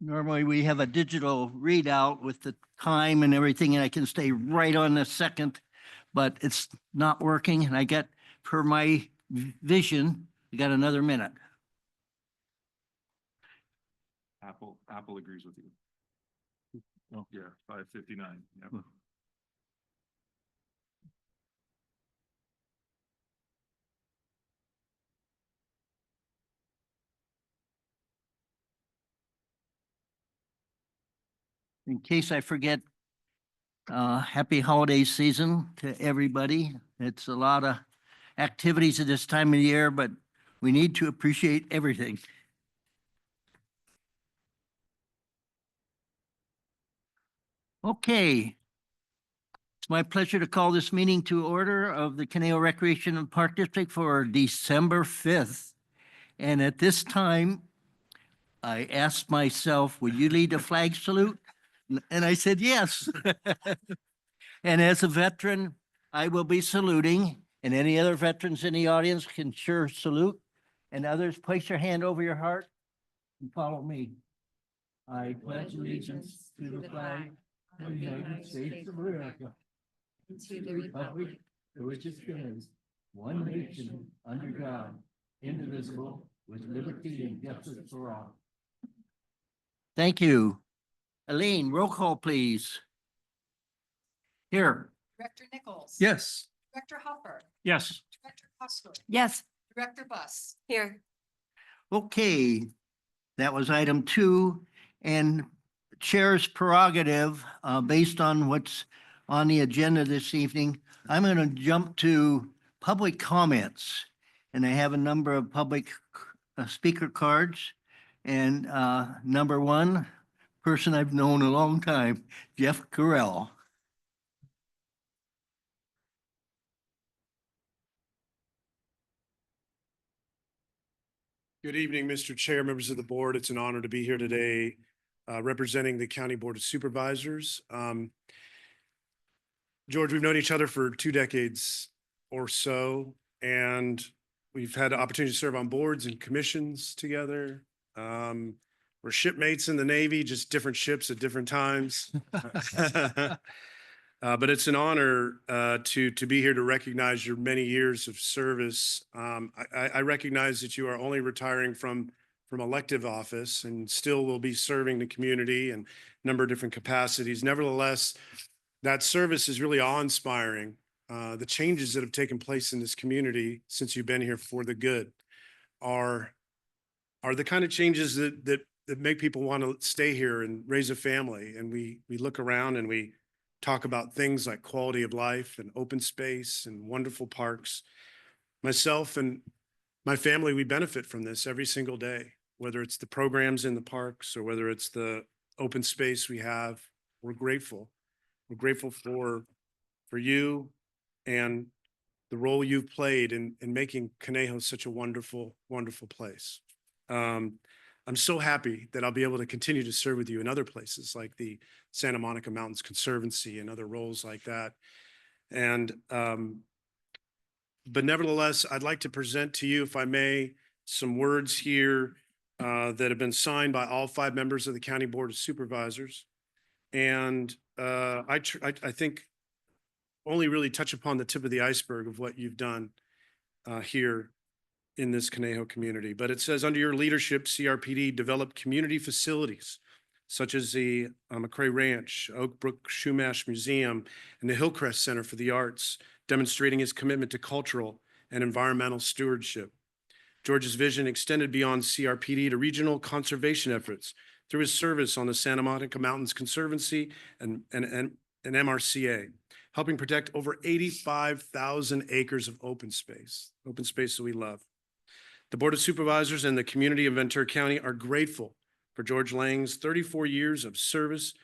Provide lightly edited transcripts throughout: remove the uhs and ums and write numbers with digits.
Normally we have a digital readout with the time and everything, and I can stay right on the second, but it's not working. And I got, per my vision, I got another minute. Apple agrees with you. Oh. Yeah, 5:59. Yep. In case I forget, happy holiday season to everybody. It's a lot of activities at this time of year, but we need to appreciate everything. Okay. It's my pleasure to call this meeting to order of the Conejo Recreation and Park District for December 5th. And at this time, I asked myself, would you lead a flag salute? And I said, yes. And as a veteran, I will be saluting, and any other veterans in the audience can sure salute. And others, place your hand over your heart and follow me. I pledge allegiance to the flag of the United States of America, and to the republic for which it stands, one nation, under God, indivisible, with liberty and justice for all. Thank you. Elaine, roll call, please. Here. Director Nichols. Yes. Director Hopper. Yes. Director Custer. Yes. Director Buss. Here. Okay, that was item 2, and chair's prerogative, based on what's on the agenda this evening. I'm going to jump to public comments, and I have a number of public speaker cards. And number 1, person I've known a long time, Jeff Carell. Good evening, Mr. Chair, members of the board. It's an honor to be here today representing the County Board of Supervisors. George, we've known each other for 2 decades or so, and we've had the opportunity to serve on boards and commissions together. We're shipmates in the Navy, just different ships at different times. But it's an honor to be here to recognize your many years of service. I recognize that you are only retiring from elective office and still will be serving the community in a number of different capacities. Nevertheless, that service is really awe-inspiring. The changes that have taken place in this community since you've been here for the good are the kind of changes that make people want to stay here and raise a family. And we look around and we talk about things like quality of life and open space and wonderful parks. Myself and my family, we benefit from this every single day, whether it's the programs in the parks or whether it's the open space we have. We're grateful. We're grateful for you and the role you've played in making Conejo such a wonderful, wonderful place. I'm so happy that I'll be able to continue to serve with you in other places like the Santa Monica Mountains Conservancy and other roles like that. And, but nevertheless, I'd like to present to you, if I may, some words here that have been signed by all 5 members of the County Board of Supervisors. And I think only really touch upon the tip of the iceberg of what you've done here in this Conejo community. But it says, under your leadership, CRPD developed community facilities such as the McCrae Ranch, Oak Brook Shumash Museum, and the Hillcrest Center for the Arts, demonstrating his commitment to cultural and environmental stewardship. George's vision extended beyond CRPD to regional conservation efforts through his service on the Santa Monica Mountains Conservancy and MRCA, helping protect over 85,000 acres of open space that we love. The Board of Supervisors and the community of Ventura County are grateful for George Lang's 34 years of service,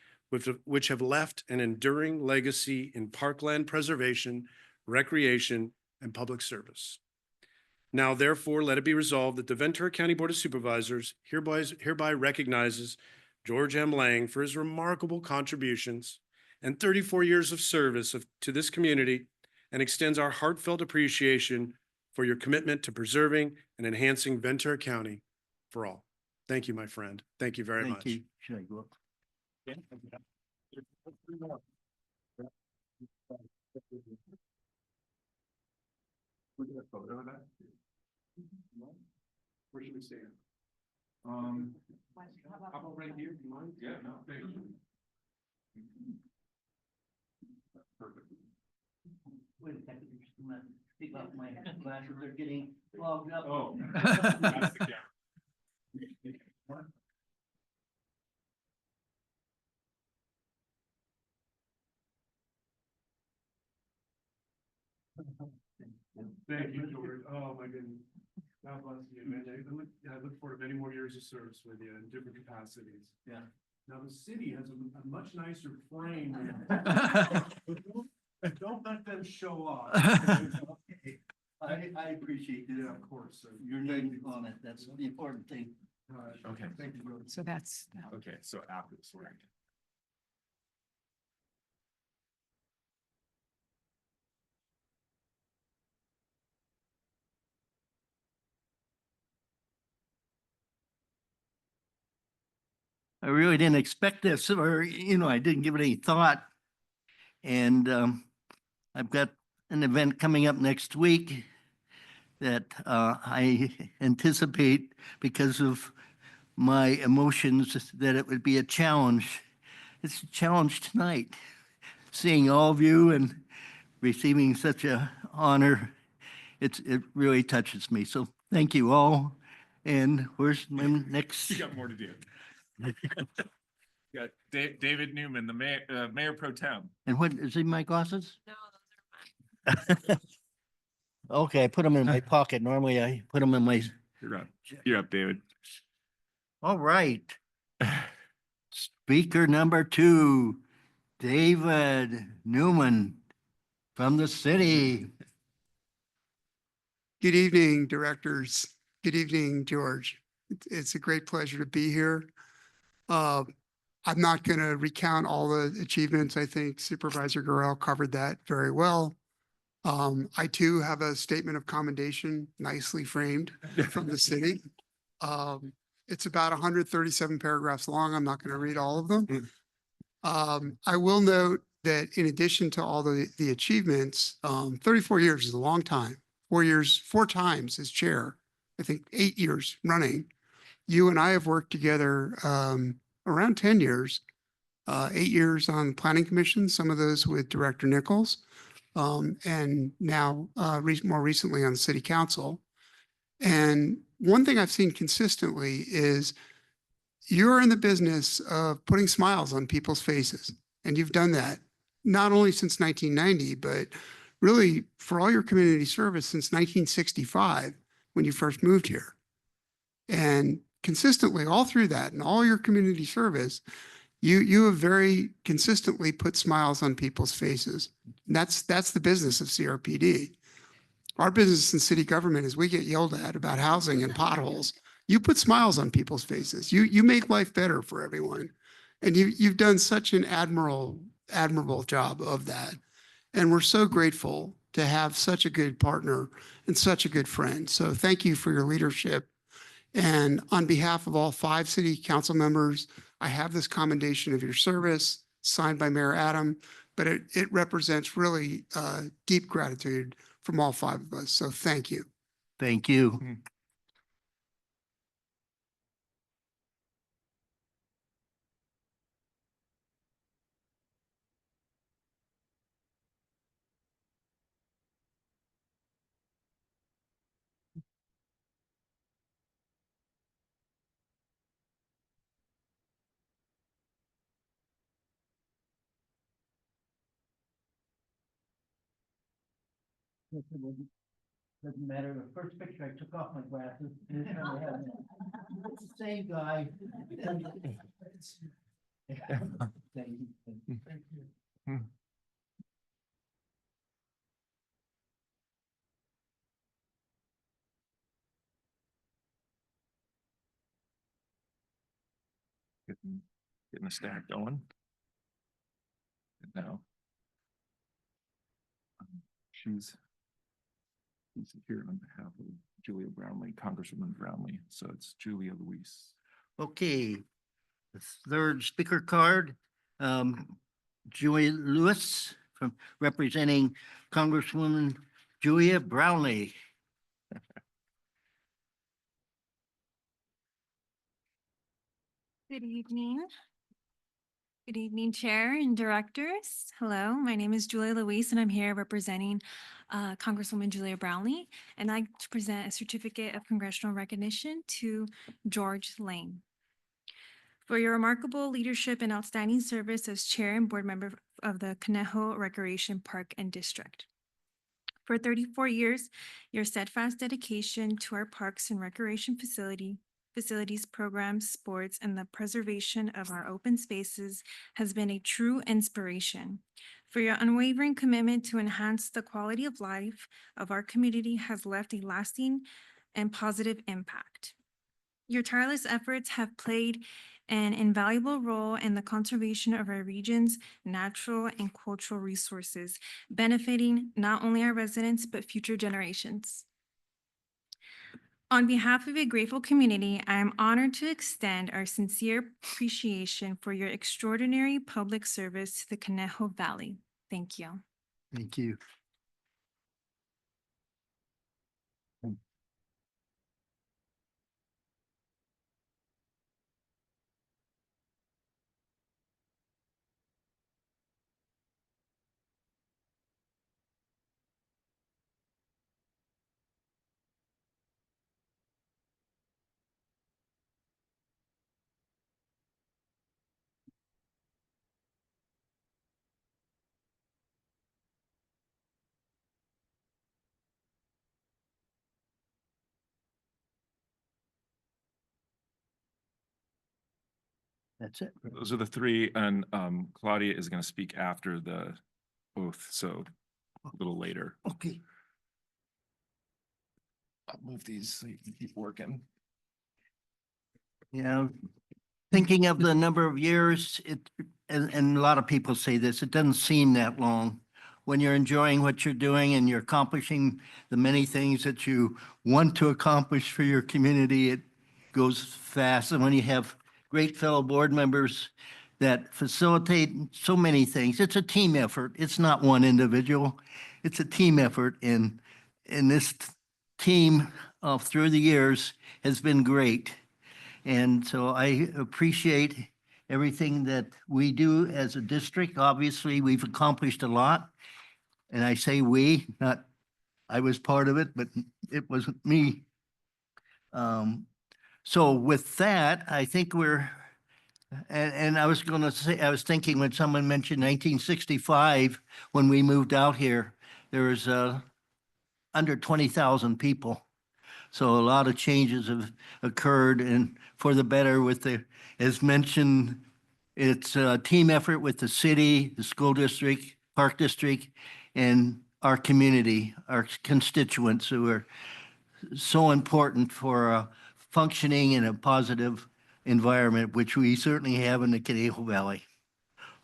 which have left an enduring legacy in parkland preservation, recreation, and public service. Now, therefore, let it be resolved that the Ventura County Board of Supervisors hereby recognizes George M. Lang for his remarkable contributions and 34 years of service to this community, and extends our heartfelt appreciation for your commitment to preserving and enhancing Ventura County for all. Thank you, my friend. Thank you very Thank much. you. Should I go up? We get a photo of that? Where should we stand? How about right here? You mind? Yeah, no, thank you. Perfect. Wait a second, just a minute. Take off my glasses, they're getting clogged up. Oh. That's the camera. Thank you, George. Oh, my goodness. God bless you, man. I look forward to many more years of service with you in different capacities. Yeah. Now, the city has a much nicer frame. Don't let them show off. I appreciate this. Yeah, of course. So Your name on it, that's the important thing. Okay, thank you. George. So that's. Okay, so after the swearing. I really didn't expect this, or, I didn't give it any thought. And I've got an event coming up next week that I anticipate, because of my emotions, that it would be a challenge. It's a challenge tonight, seeing all of you and receiving such a honor. It really touches me. So thank you all. And where's my next? You got more to do. Got David Newman, the mayor pro tem. And what, is in my glasses? No, those are mine. Okay, I put them in my pocket. Normally I put them in my, You're up, David. all right. Speaker number 2, David Newman from the city. Good evening, directors. Good evening, George. It's a great pleasure to be here. I'm not going to recount all the achievements. I think Supervisor Gorell covered that very well. I too have a statement of commendation, nicely framed from the city. It's about 137 paragraphs long. I'm not going to read all of them. I will note that in addition to all the achievements, 34 years is a long time. 4 years, 4 times as chair, I think 8 years running. You and I have worked together around 10 years, 8 years on planning commission, some of those with Director Nichols, and now more recently on the city council. And one thing I've seen consistently is you're in the business of putting smiles on people's faces. And you've done that not only since 1990, but really for all your community service since 1965, when you first moved here. And consistently all through that and all your community service, you have very consistently put smiles on people's faces. And that's the business of CRPD. Our business in city government is we get yelled at about housing and potholes. You put smiles on people's faces. You make life better for everyone. And you've done such an admirable job of that. And we're so grateful to have such a good partner and such a good friend. So thank you for your leadership. And on behalf of all 5 city council members, I have this commendation of your service signed by Mayor Adam, but it represents really deep gratitude from all 5 of us. So thank you. Thank you. Doesn't matter. The first picture I took off my glasses. It's the same guy. Thank you. Thank you. Getting a stack going. No. She's here on behalf of Julia Brownlee, Congresswoman Brownlee. So it's Julia Louise. Okay, the third speaker card, Joy Lewis from representing Congresswoman Julia Brownlee. Good evening. Good evening, Chair and Directors. Hello, my name is Julia Louise, and I'm here representing Congresswoman Julia Brownlee, and I'd like to present a certificate of congressional recognition to George Lane for your remarkable leadership and outstanding service as Chair and Board Member of the Conejo Recreation Park and District. For 34 years, your steadfast dedication to our parks and recreation facilities, programs, sports, and the preservation of our open spaces has been a true inspiration. For your unwavering commitment to enhance the quality of life of our community has left a lasting and positive impact. Your tireless efforts have played an invaluable role in the conservation of our region's natural and cultural resources, benefiting not only our residents, but future generations. On behalf of a grateful community, I am honored to extend our sincere appreciation for your extraordinary public service to the Conejo Valley. Thank you. Thank you. That's it. Those are the three, and Claudia is going to speak after the oath, so a little later. Okay. I'll move these so you can keep working. Yeah, thinking of the number of years, and a lot of people say this, it doesn't seem that long. When you're enjoying what you're doing and you're accomplishing the many things that you want to accomplish for your community, it goes fast. And when you have great fellow board members that facilitate so many things, it's a team effort. It's not one individual. It's a team effort. And this team through the years has been great. And so I appreciate everything that we do as a district. Obviously, we've accomplished a lot. And I say we, not I was part of it, but it wasn't me. So with that, I think and I was going to say, I was thinking when someone mentioned 1965, when we moved out here, there was under 20,000 people. So a lot of changes have occurred, and for the better with as mentioned, it's a team effort with the city, the school district, park district, and our community, our constituents who are so important for a functioning and a positive environment, which we certainly have in the Conejo Valley.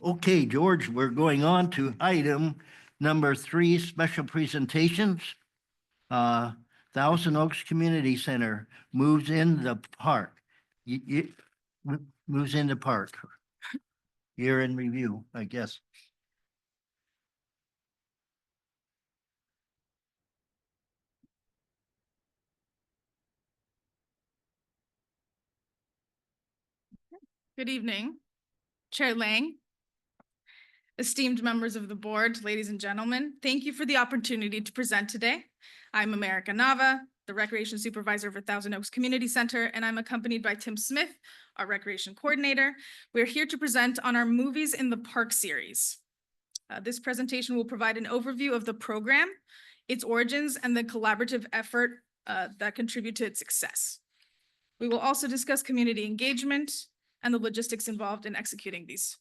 Okay, George, we're going on to item number 3, special presentations. Thousand Oaks Community Center moves in the park. Moves in the park. Year in review, I guess. Good evening, Chair Lang, esteemed members of the board, ladies and gentlemen. Thank you for the opportunity to present today. I'm America Nava, the Recreation Supervisor for Thousand Oaks Community Center, and I'm accompanied by Tim Smith, our Recreation Coordinator. We're here to present on our Movies in the Park series. This presentation will provide an overview of the program, its origins, and the collaborative effort that contribute to its success. We will also discuss community engagement and the logistics involved in executing these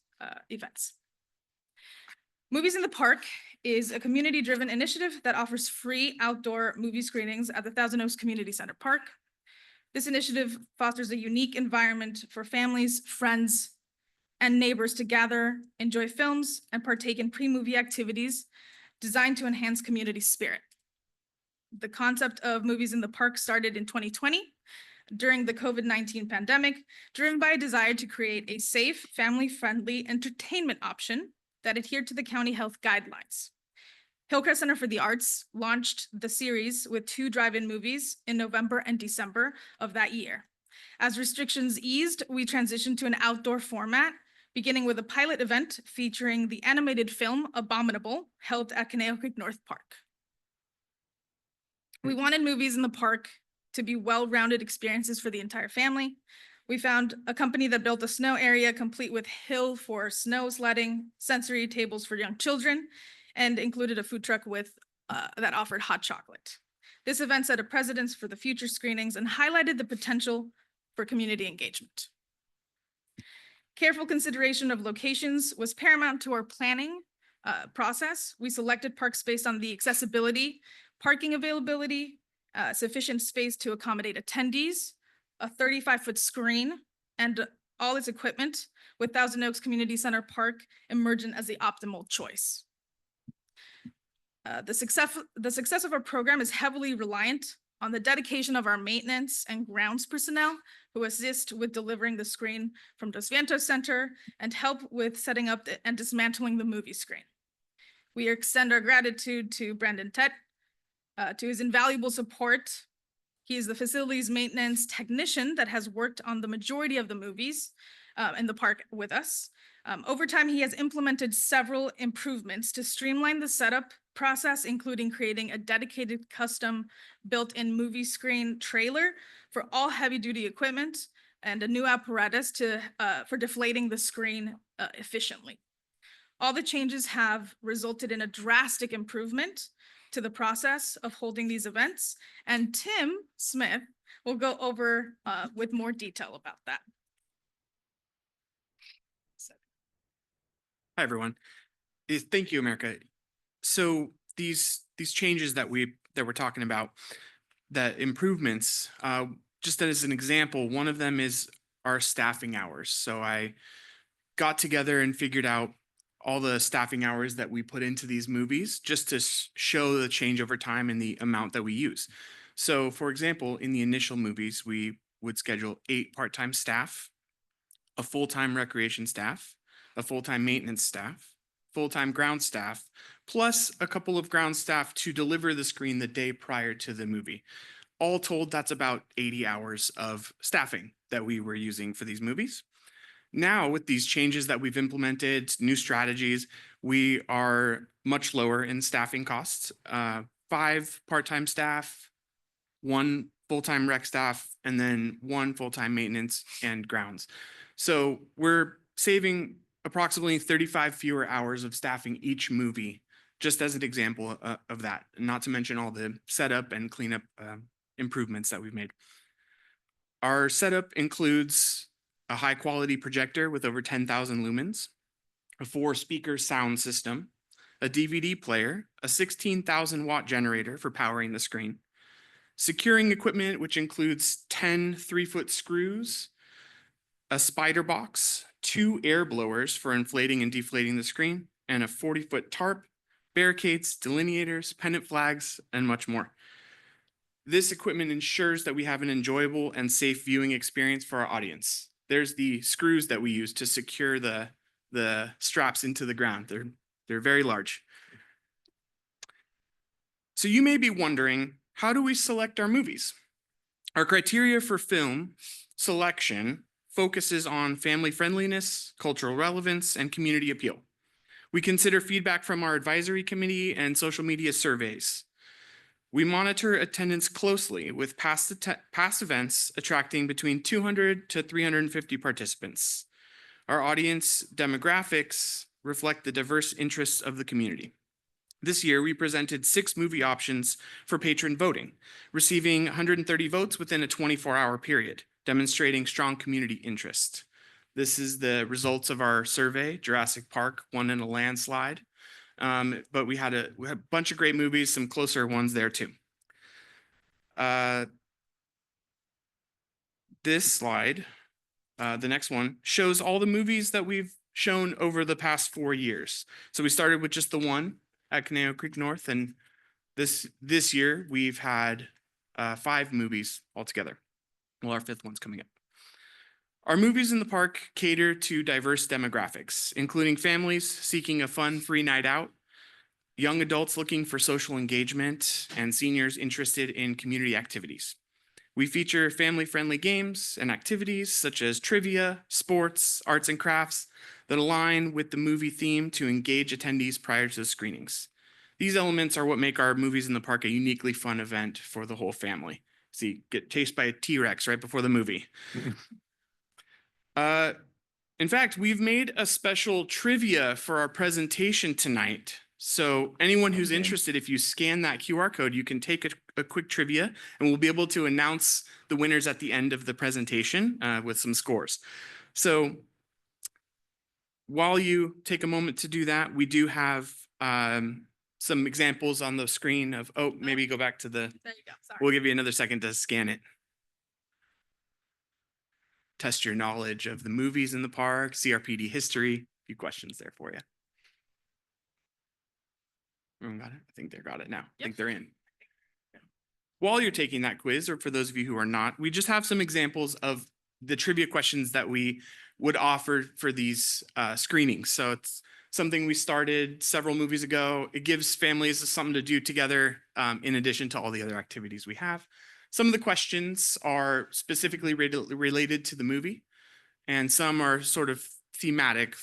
events. Movies in the Park is a community-driven initiative that offers free outdoor movie screenings at the Thousand Oaks Community Center Park. This initiative fosters a unique environment for families, friends, and neighbors to gather, enjoy films, and partake in pre-movie activities designed to enhance community spirit. The concept of Movies in the Park started in 2020 during the COVID-19 pandemic, driven by a desire to create a safe, family-friendly entertainment option that adhered to the county health guidelines. Hillcrest Center for the Arts launched the series with 2 drive-in movies in November and December of that year. As restrictions eased, we transitioned to an outdoor format, beginning with a pilot event featuring the animated film Abominable, held at Conejo Creek North Park. We wanted movies in the park to be well-rounded experiences for the entire family. We found a company that built a snow area complete with hill for snow sledding, sensory tables for young children, and included a food truck with that offered hot chocolate. This event set a precedence for the future screenings and highlighted the potential for community engagement. Careful consideration of locations was paramount to our planning process. We selected parks based on the accessibility, parking availability, sufficient space to accommodate attendees, a 35-foot screen, and all its equipment, with Thousand Oaks Community Center Park emergent as the optimal choice. The success of our program is heavily reliant on the dedication of our maintenance and grounds personnel who assist with delivering the screen from Dos Vientos Center and help with setting up and dismantling the movie screen. We extend our gratitude to Brandon Tett, to his invaluable support. He is the facilities maintenance technician that has worked on the majority of the movies in the park with us. Over time, he has implemented several improvements to streamline the setup process, including creating a dedicated custom built-in movie screen trailer for all heavy-duty equipment and a new apparatus for deflating the screen efficiently. All the changes have resulted in a drastic improvement to the process of holding these events, and Tim Smith will go over with more detail about that. Hi, everyone. Thank you, America. So these changes that we're talking about, the improvements, just as an example, one of them is our staffing hours. So I got together and figured out all the staffing hours that we put into these movies just to show the change over time and the amount that we use. So for example, in the initial movies, we would schedule 8 part-time staff, a full-time recreation staff, a full-time maintenance staff, full-time ground staff, plus a couple of ground staff to deliver the screen the day prior to the movie. All told, that's about 80 hours of staffing that we were using for these movies. Now, with these changes that we've implemented, new strategies, we are much lower in staffing costs. 5 part-time staff, 1 full-time rec staff, and then 1 full-time maintenance and grounds. So we're saving approximately 35 fewer hours of staffing each movie, just as an example of that, not to mention all the setup and cleanup improvements that we've made. Our setup includes a high-quality projector with over 10,000 lumens, a 4-speaker sound system, a DVD player, a 16,000-watt generator for powering the screen, securing equipment, which includes 10 3-foot screws, a spider box, 2 air blowers for inflating and deflating the screen, and a 40-foot tarp, barricades, delineators, pennant flags, and much more. This equipment ensures that we have an enjoyable and safe viewing experience for our audience. There's the screws that we use to secure the straps into the ground. They're very large. So you may be wondering, how do we select our movies? Our criteria for film selection focuses on family friendliness, cultural relevance, and community appeal. We consider feedback from our advisory committee and social media surveys. We monitor attendance closely with past events attracting between 200 to 350 participants. Our audience demographics reflect the diverse interests of the community. This year, we presented 6 movie options for patron voting, receiving 130 votes within a 24-hour period, demonstrating strong community interest. This is the results of our survey. Jurassic Park won in a landslide, but we had a bunch of great movies, some closer ones there too. This slide, the next one, shows all the movies that we've shown over the past 4 years. So we started with just the one at Conejo Creek North, and this year we've had 5 movies altogether. Well, our fifth one's coming up. Our movies in the park cater to diverse demographics, including families seeking a fun, free night out, young adults looking for social engagement, and seniors interested in community activities. We feature family-friendly games and activities such as trivia, sports, arts and crafts that align with the movie theme to engage attendees prior to the screenings. These elements are what make our movies in the park a uniquely fun event for the whole family. See, get chased by a T-Rex right before the movie. In fact, we've made a special trivia for our presentation tonight. So anyone who's interested, if you scan that QR code, you can take a quick trivia and we'll be able to announce the winners at the end of the presentation with some scores. So while you take a moment to do that, we do have some examples on the screen of, maybe go back to the, There you go, sorry. we'll give you another second to scan it. Test your knowledge of the movies in the park, CRPD history, a few questions there for you. Everyone got it? I think they got it now. I think they're in. While you're taking that quiz, or for those of you who are not, we just have some examples of the trivia questions that we would offer for these screenings. So it's something we started several movies ago. It gives families something to do together in addition to all the other activities we have. Some of the questions are specifically related to the movie, and some are sort of thematic.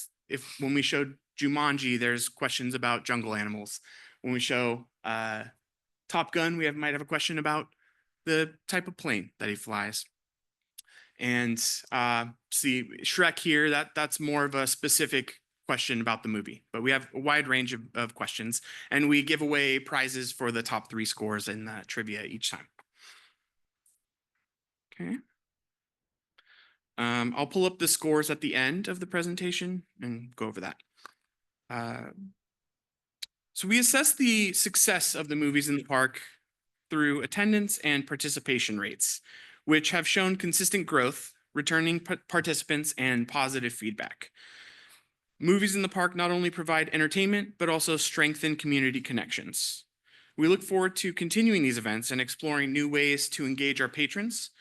When we showed Jumanji, there's questions about jungle animals. When we show Top Gun, we might have a question about the type of plane that he flies. And see Shrek here, that's more of a specific question about the movie, but we have a wide range of questions, and we give away prizes for the top 3 scores in the trivia each time. Okay. I'll pull up the scores at the end of the presentation and go over that. So we assess the success of the movies in the park through attendance and participation rates, which have shown consistent growth, returning participants, and positive feedback. Movies in the park not only provide entertainment, but also strengthen community connections. We look forward to continuing these events and exploring new ways to engage our patrons.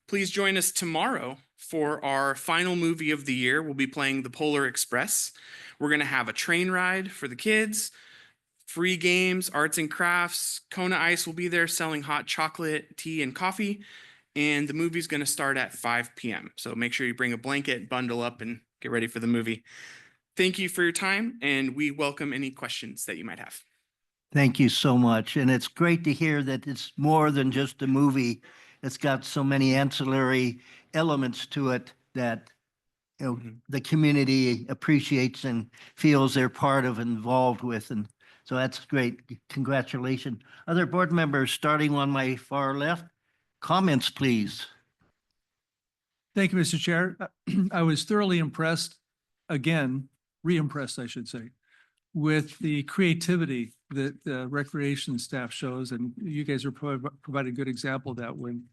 Please join us tomorrow for our final movie of the year. We'll be playing The Polar Express. We're going to have a train ride for the kids, free games, arts and crafts. Kona Ice will be there selling hot chocolate, tea, and coffee. And the movie's going to start at 5 p.m. So make sure you bring a blanket, bundle up, and get ready for the movie. Thank you for your time, and we welcome any questions that you might have. Thank you so much. And it's great to hear that it's more than just a movie. It's got so many ancillary elements to it that the community appreciates and feels they're part of and involved with. And so that's great. Congratulations. Other board members, starting on my far left, comments, please. Thank you, Mr. Chair. I was thoroughly impressed, again, re-impressed, I should say, with the creativity that the recreation staff shows. And you guys are providing a good example of that when,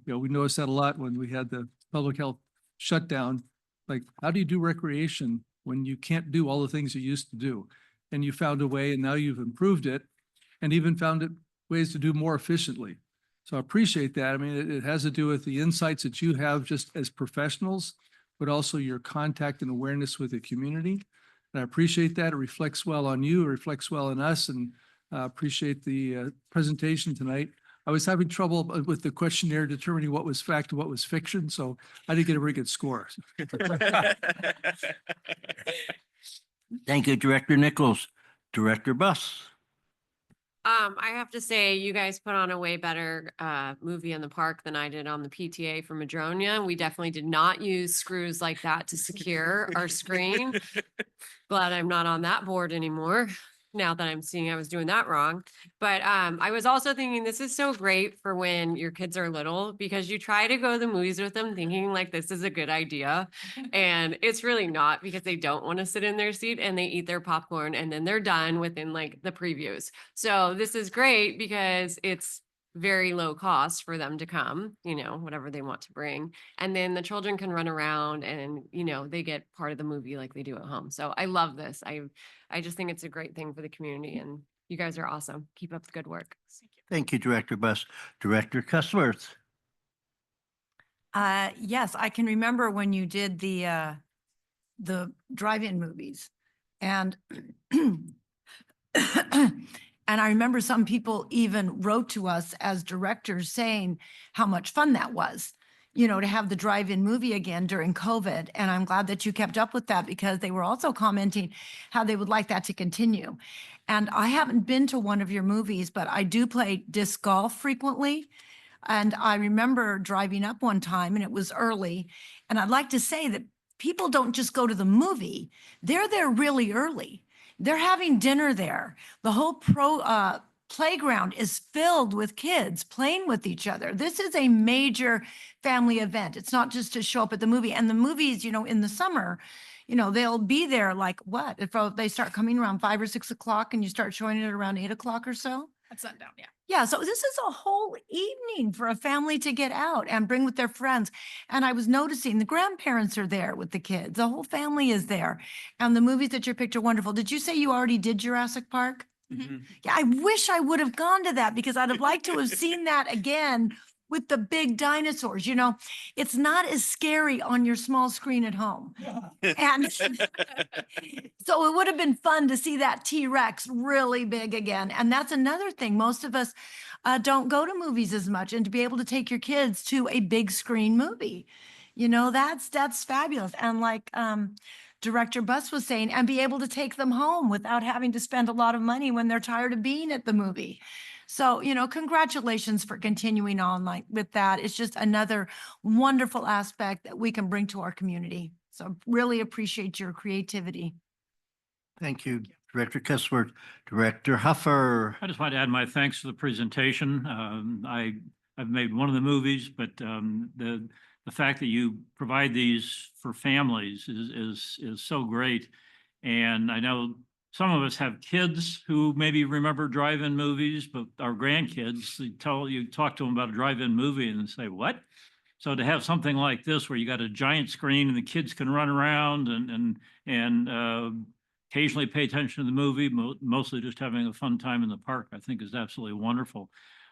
we noticed that a lot when we had the public health shutdown. Like, how do you do recreation when you can't do all the things you used to do? And you found a way, and now you've improved it and even found ways to do more efficiently. So I appreciate that. I mean, it has to do with the insights that you have just as professionals, but also your contact and awareness with the community. And I appreciate that. It reflects well on you, it reflects well on us, and appreciate the presentation tonight. I was having trouble with the questionnaire determining what was fact and what was fiction, so I didn't get a very good score. Thank you, Director Nichols. Director Buss. I have to say, you guys put on a way better movie in the park than I did on the PTA for Madronia. We definitely did not use screws like that to secure our screen. Glad I'm not on that board anymore. Now that I'm seeing I was doing that wrong. But I was also thinking this is so great for when your kids are little, because you try to go to the movies with them thinking like this is a good idea. And it's really not, because they don't want to sit in their seat and they eat their popcorn and then they're done within like the previews. So this is great because it's very low cost for them to come, whatever they want to bring. And then the children can run around and, they get part of the movie like they do at home. So I love this. I just think it's a great thing for the community, and you guys are awesome. Keep up the good work. Thank you, Director Buss. Director Cussworth. Yes, I can remember when you did the drive-in movies. And and I remember some people even wrote to us as directors saying how much fun that was, you know, to have the drive-in movie again during COVID. And I'm glad that you kept up with that because they were also commenting how they would like that to continue. And I haven't been to one of your movies, but I do play disc golf frequently. And I remember driving up one time and it was early. And I'd like to say that people don't just go to the movie, they're there really early. They're having dinner there. The whole playground is filled with kids playing with each other. This is a major family event. It's not just to show up at the movie. And the movies, you know, in the summer, you know, they'll be there like what? If they start coming around 5 or 6 o'clock and you start showing it around 8 o'clock or so? At sundown, yeah. Yeah, so this is a whole evening for a family to get out and bring with their friends. And I was noticing the grandparents are there with the kids. The whole family is there. And the movies that you picked are wonderful. Did you say you already did Jurassic Park? Mhm. Yeah, I wish I would have gone to that because I'd have liked to have seen that again with the big dinosaurs. You know, it's not as scary on your small screen at home. And so it would have been fun to see that T-Rex really big again. And that's another thing. Most of us don't go to movies as much, and to be able to take your kids to a big screen movie, you know, that's fabulous. And like Director Buss was saying, and be able to take them home without having to spend a lot of money when they're tired of being at the movie. So, you know, congratulations for continuing on like with that. It's just another wonderful aspect that we can bring to our community. So really appreciate your creativity. Thank you, Director Kessler. Director Huffer. I just want to add my thanks for the presentation. I've made one of the movies, but the fact that you provide these for families is so great. And I know some of us have kids who maybe remember drive-in movies, but our grandkids, you talk to them about a drive-in movie and say, what? So to have something like this where you got a giant screen and the kids can run around and occasionally pay attention to the movie, mostly just having a fun time in the park, I think is absolutely wonderful.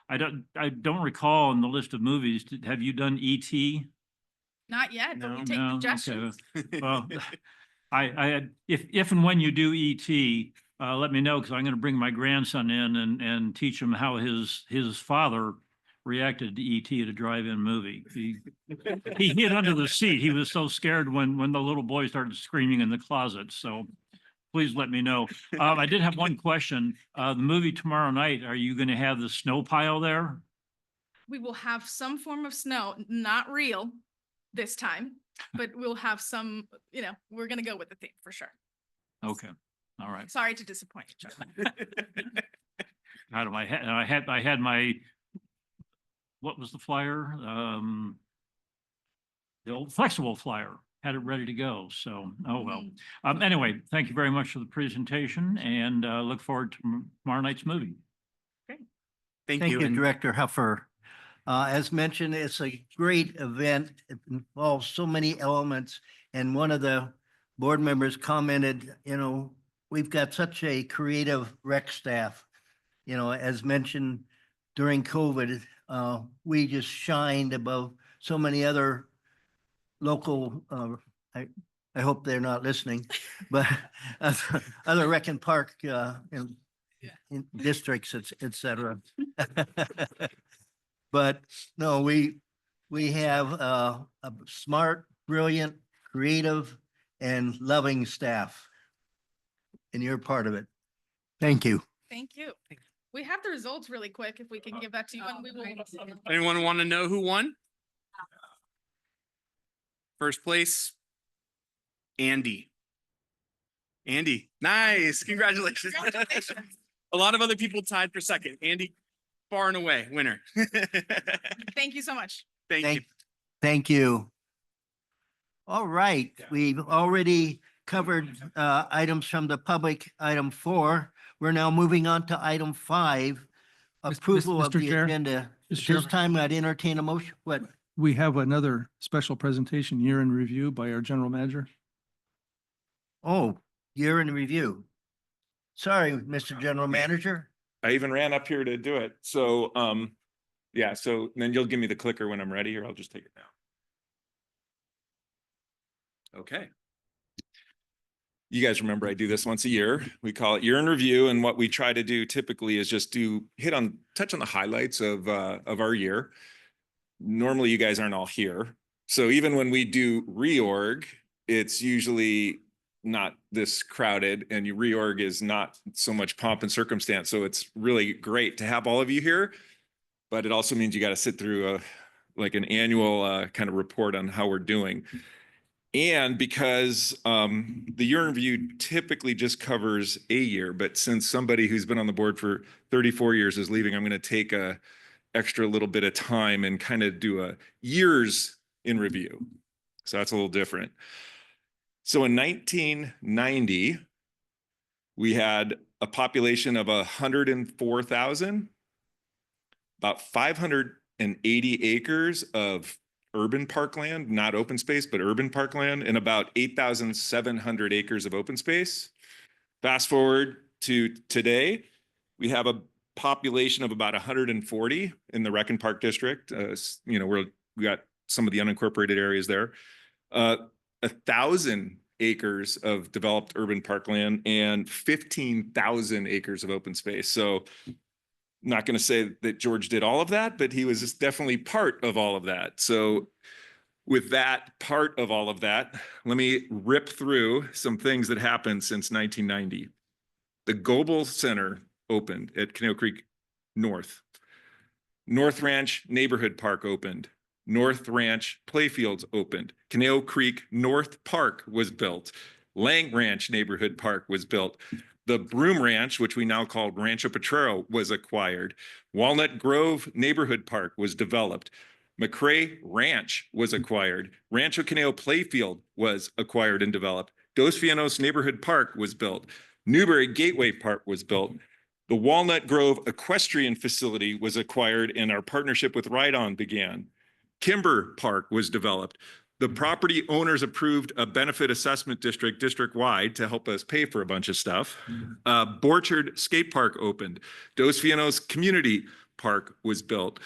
I don't recall in the list of movies, have you done E.T.? Not yet, but we No. take No? suggestions. Okay. Well, if and when you do ET, let me know, because I'm going to bring my grandson in and teach him how his father reacted to ET at a drive-in movie. He hid under the seat. He was so scared when the little boy started screaming in the closet. So please let me know. I did have one question. The movie tomorrow night, are you going to have the snow pile there? We will have some form of snow, not real this time, but we'll have some, you know, we're gonna go with the theme for sure. Okay, all right. Sorry to disappoint you, Charlie. Out of my head, I had my, what was the flyer? The old flexible flyer, had it ready to go. So, oh well. Anyway, thank you very much for the presentation and look forward to tomorrow night's movie. Thank Thank you. you, And Director Huffer. As mentioned, it's a great event. It involves so many elements. And one of the board members commented, you know, we've got such a creative rec staff. You know, as mentioned during COVID, we just shined above so many other local, I hope they're not listening, but other rec and park in districts, et cetera. But no, we have a smart, brilliant, creative, and loving staff. And you're part of it. Thank you. Thank you. We have the results really quick. If we can give that to you, and we will. anyone want to know who won? First place, Andy. Andy, nice, congratulations. A lot of other people tied for second. Andy, far and away winner. Thank you so much. Thank you. Thank you. All right, we've already covered items from the public. Item 4. We're now moving on to item 5, approval of Mr. the Chair? agenda. At Mr. this Chair? time, I'd entertain a motion. What? We have another special presentation, year in review by our general manager. Oh, year in review. Sorry, Mr. General Manager. I even ran up here to do it. So, yeah, so then you'll give me the clicker when I'm ready, or I'll just take it now. Okay. You guys remember I do this once a year. We call it year in review. And what we try to do typically is just touch on the highlights of our year. Normally you guys aren't all here. So even when we do reorg, it's usually not this crowded, and your reorg is not so much pomp and circumstance. So it's really great to have all of you here, but it also means you got to sit through an annual kind of report on how we're doing. And because the year in review typically just covers a year, but since somebody who's been on the board for 34 years is leaving, I'm going to take a extra little bit of time and kind of do a years in review. So that's a little different. So in 1990, we had a population of 104,000, about 580 acres of urban parkland, not open space, but urban parkland, and about 8,700 acres of open space. Fast forward to today, we have a population of about 140 in the Rec and Park District. We got some of the unincorporated areas there. 1,000 acres of developed urban parkland and 15,000 acres of open space. So not going to say that George did all of that, but he was definitely part of all of that. So with that part of all of that, let me rip through some things that happened since 1990. The Goebel Center opened at Conejo Creek North. North Ranch Neighborhood Park opened. North Ranch Playfields opened. Conejo Creek North Park was built. Lang Ranch Neighborhood Park was built. The Broom Ranch, which we now call Rancho Potrero, was acquired. Walnut Grove Neighborhood Park was developed. McCrae Ranch was acquired. Rancho Conejo Playfield was acquired and developed. Dos Vianos Neighborhood Park was built. Newberry Gateway Park was built. The Walnut Grove Equestrian Facility was acquired and our partnership with Ride On began. Kimber Park was developed. The property owners approved a benefit assessment district-wide to help us pay for a bunch of stuff. Borchard Skate Park opened. Dos Vianos Community Park was built.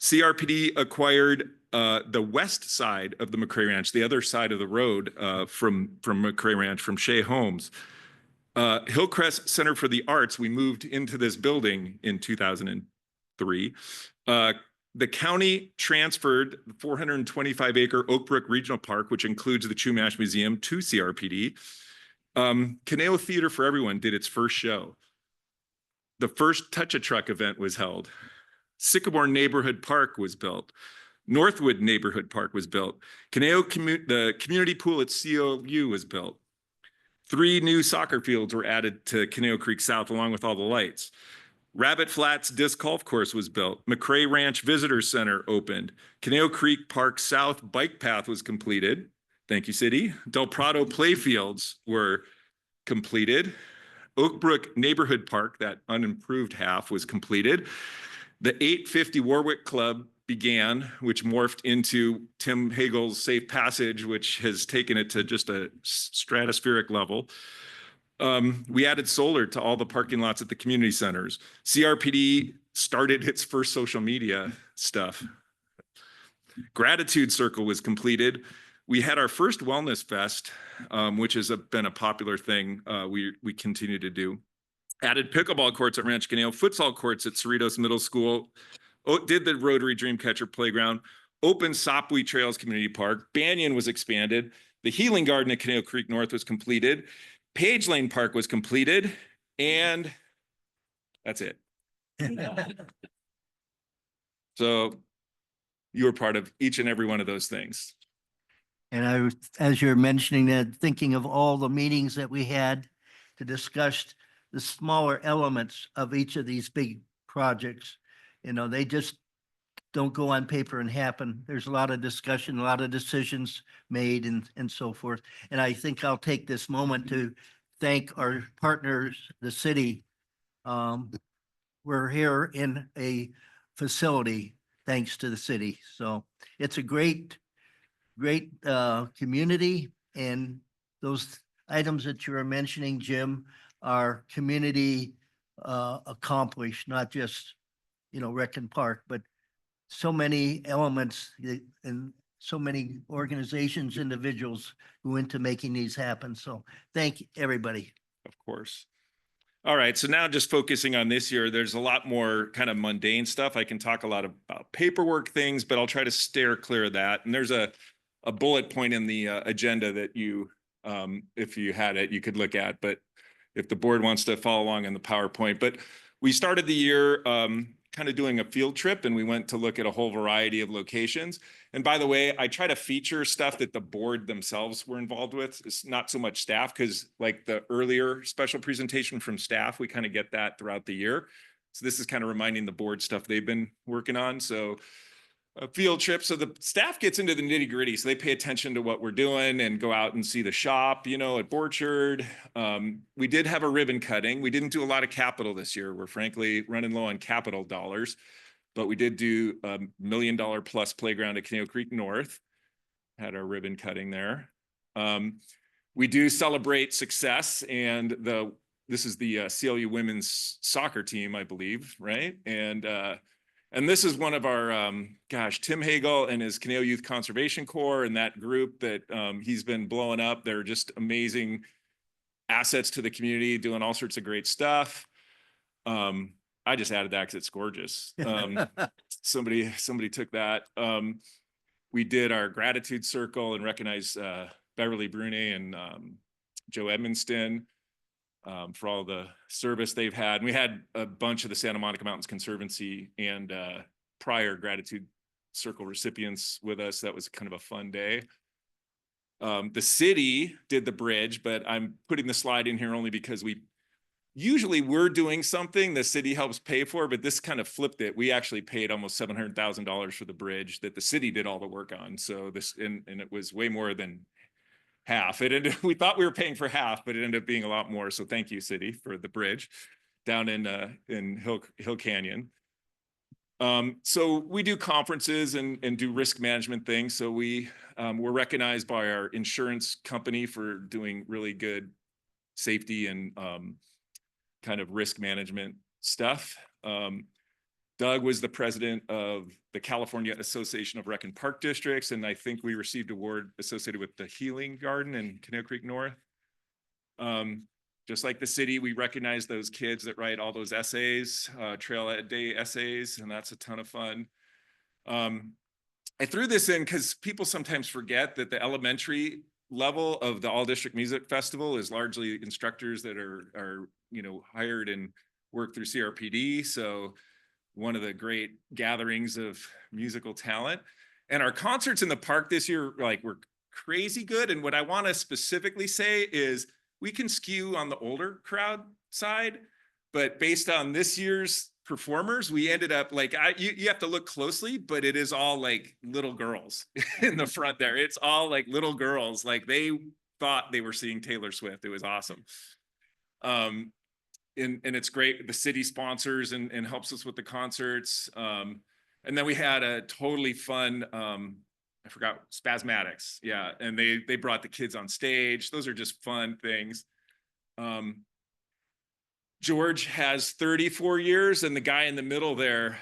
CRPD acquired the west side of the McCrae Ranch, the other side of the road from McCrae Ranch, from Shea Homes. Hillcrest Center for the Arts, we moved into this building in 2003. The county transferred the 425-acre Oak Brook Regional Park, which includes the Chumash Museum, to CRPD. Conejo Theater for Everyone did its first show. The first Touch-a-Truck event was held. Sycamore Neighborhood Park was built. Northwood Neighborhood Park was built. The community pool at COU was built. 3 new soccer fields were added to Conejo Creek South, along with all the lights. Rabbit Flats Disc Golf Course was built. McCrae Ranch Visitor Center opened. Conejo Creek Park South Bike Path was completed. Thank you, City. Del Prado Playfields were completed. Oak Brook Neighborhood Park, that unimproved half, was completed. The 850 Warwick Club began, which morphed into Tim Hagel's Safe Passage, which has taken it to just a stratospheric level. We added solar to all the parking lots at the community centers. CRPD started its first social media stuff. Gratitude Circle was completed. We had our first Wellness Fest, which has been a popular thing we continue to do. Added pickleball courts at Ranch Conejo, futsal courts at Cerritos Middle School, did the Rotary Dreamcatcher Playground, opened Sopwee Trails Community Park, Banyan was expanded, the Healing Garden at Conejo Creek North was completed, Page Lane Park was completed, and that's it. So you were part of each and every one of those things. And I was, as you're mentioning that, thinking of all the meetings that we had to discuss the smaller elements of each of these big projects. They just don't go on paper and happen. There's a lot of discussion, a lot of decisions made and so forth. And I think I'll take this moment to thank our partners, the city. We're here in a facility thanks to the city. So it's a great community, and those items that you were mentioning, Jim, are community accomplished, not just, Rec and Park, but so many elements and so many organizations, individuals who went to making these happen. So thank everybody. Of course. All right, so now just focusing on this year, there's a lot more kind of mundane stuff. I can talk a lot about paperwork things, but I'll try to steer clear of that. And there's a bullet point in the agenda that you, if you had it, you could look at, but if the board wants to follow along in the PowerPoint. But we started the year kind of doing a field trip, and we went to look at a whole variety of locations. And by the way, I try to feature stuff that the board themselves were involved with. It's not so much staff, because like the earlier special presentation from staff, we kind of get that throughout the year. So this is kind of reminding the board stuff they've been working on. So a field trip. So the staff gets into the nitty gritty. So they pay attention to what we're doing and go out and see the shop, you know, at Borchard. We did have a ribbon cutting. We didn't do a lot of capital this year. We're frankly running low on capital dollars, but we did do a $1 million plus playground at Conejo Creek North. Had our ribbon cutting there. We do celebrate success, and this is the CLU women's soccer team, I believe, right? And this is one of our, Tim Hagel and his Conejo Youth Conservation Corps and that group that he's been blowing up. They're just amazing assets to the community, doing all sorts of great stuff. I just added that because it's gorgeous. Somebody took that. We did our gratitude circle and recognized Beverly Brune and Joe Edmonston for all the service they've had. And we had a bunch of the Santa Monica Mountains Conservancy and prior gratitude circle recipients with us. That was kind of a fun day. The city did the bridge, but I'm putting the slide in here only because usually we're doing something the city helps pay for, but this kind of flipped it. We actually paid almost $700,000 for the bridge that the city did all the work on. So and it was way more than half. We thought we were paying for half, but it ended up being a lot more. So thank you, city, for the bridge down in Hill Canyon. So we do conferences and do risk management things. So we were recognized by our insurance company for doing really good safety and kind of risk management stuff. Doug was the president of the California Association of Rec and Park Districts, and I think we received award associated with the Healing Garden in Conejo Creek North. Just like the city, we recognize those kids that write all those essays, Trail Day essays, and that's a ton of fun. I threw this in because people sometimes forget that the elementary level of the All District Music Festival is largely instructors that are hired and work through CRPD. So one of the great gatherings of musical talent. And our concerts in the park this year, were crazy good. And what I want to specifically say is we can skew on the older crowd side, but based on this year's performers, we ended up you have to look closely, but it is all like little girls in the front there. It's all like little girls. Like they thought they were seeing Taylor Swift. It was awesome. And it's great. The city sponsors and helps us with the concerts. And then we had a totally fun, I forgot, Spasmatics. Yeah. And they brought the kids on stage. Those are just fun things. George has 34 years, and the guy in the middle there,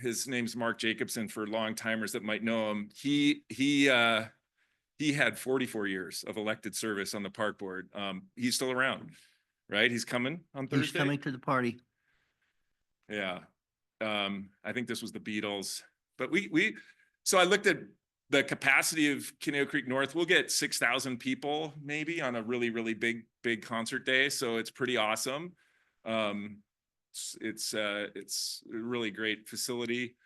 his name's Mark Jacobson, for long timers that might know him. He had 44 years of elected service on the park board. He's still around, right? He's coming on Thursday. He's coming to the party. Yeah. I think this was the Beatles, but so I looked at the capacity of Conejo Creek North. We'll get 6,000 people maybe on a really, really big concert day. So it's pretty awesome. It's a really great facility.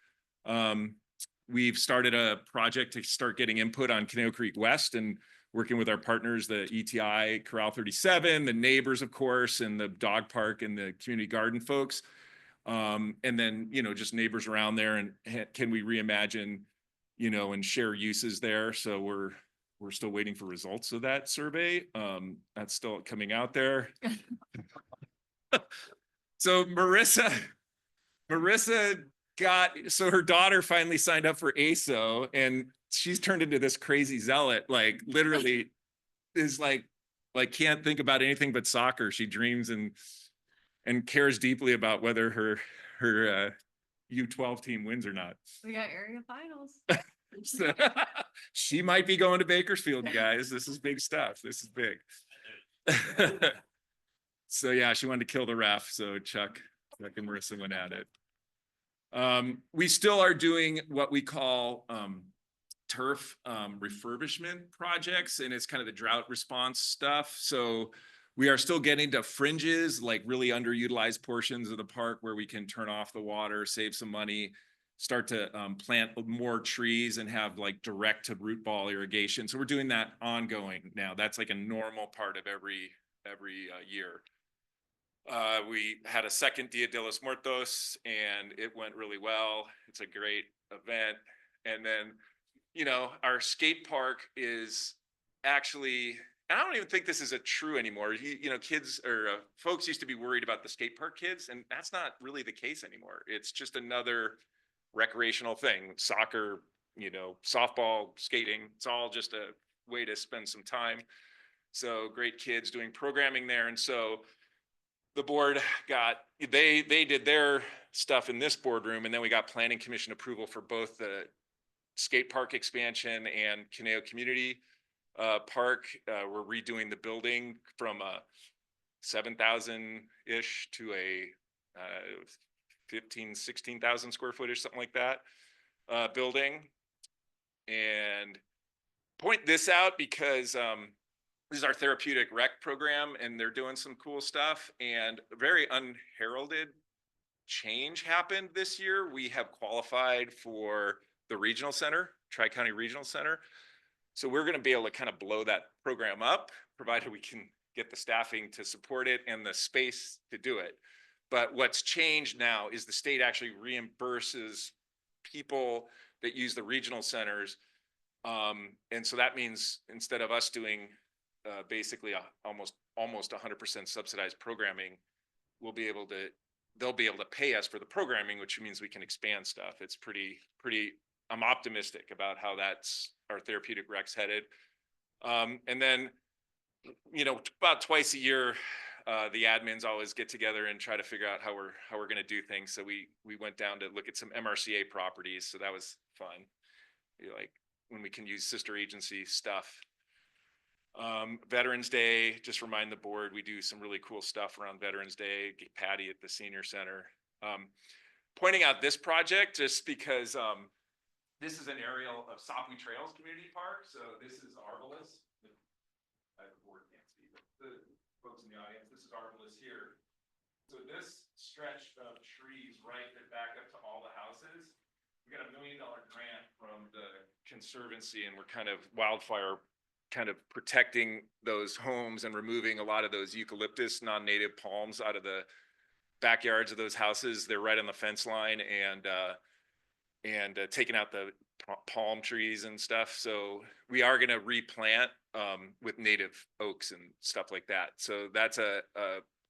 We've started a project to start getting input on Conejo Creek West and working with our partners, the ETI, Corral 37, the neighbors, of course, and the dog park and the community garden folks. And then, just neighbors around there, and can we reimagine, and share uses there. So we're still waiting for results of that survey. That's still coming out there. So Marissa so her daughter finally signed up for ASO, and she's turned into this crazy zealot, literally is can't think about anything but soccer. She dreams and cares deeply about whether her U12 team wins or not. We got area finals. So, she might be going to Bakersfield, you guys. This is big stuff. This is big. So yeah, she wanted to kill the ref. So Chuck and Marissa went at it. We still are doing what we call turf refurbishment projects, and it's kind of the drought response stuff. So we are still getting to fringes, like really underutilized portions of the park where we can turn off the water, save some money, start to plant more trees and have like direct to root ball irrigation. So we're doing that ongoing now. That's like a normal part of every year. We had a second Dia de los Muertos and it went really well. It's a great event. And then, you know, our skate park is actually, and I don't even think this is a true anymore. You know, kids or folks used to be worried about the skate park kids, and that's not really the case anymore. It's just another recreational thing. Soccer, you know, softball, skating, it's all just a way to spend some time. So great kids doing programming there. And so the board got, they did their stuff in this boardroom, and then we got planning commission approval for both the skate park expansion and Conejo Community Park. We're redoing the building from a 7,000-ish to a 16,000 square footage, something like that, building. And point this out because this is our therapeutic rec program, and they're doing some cool stuff, and a very unheralded change happened this year. We have qualified for the regional center, Tri-County Regional Center. So we're going to be able to kind of blow that program up, provided we can get the staffing to support it and the space to do it. But what's changed now is the state actually reimburses people that use the regional centers. And so that means instead of us doing basically almost 100% subsidized programming, they'll be able to pay us for the programming, which means we can expand stuff. It's pretty, I'm optimistic about how that's our therapeutic rec's headed. And then, you know, about twice a year, the admins always get together and try to figure out how we're going to do things. So we went down to look at some MRCA properties. So that was fun. Like when we can use sister agency stuff. Veterans Day, just remind the board, we do some really cool stuff around Veterans Day, get Patty at the senior center. Pointing out this project just because this is an aerial of Sapui Trails Community Park. So this is Arbalest. The board can't see, but the folks in the audience, this is Arbalest here. So this stretch of trees right that back up to all the houses, we got $1 million grant from the Conservancy, and we're kind of wildfire kind of protecting those homes and removing a lot of those eucalyptus non-native palms out of the backyards of those houses. They're right on the fence line, and taking out the palm trees and stuff. So we are going to replant with native oaks and stuff like that. So that's a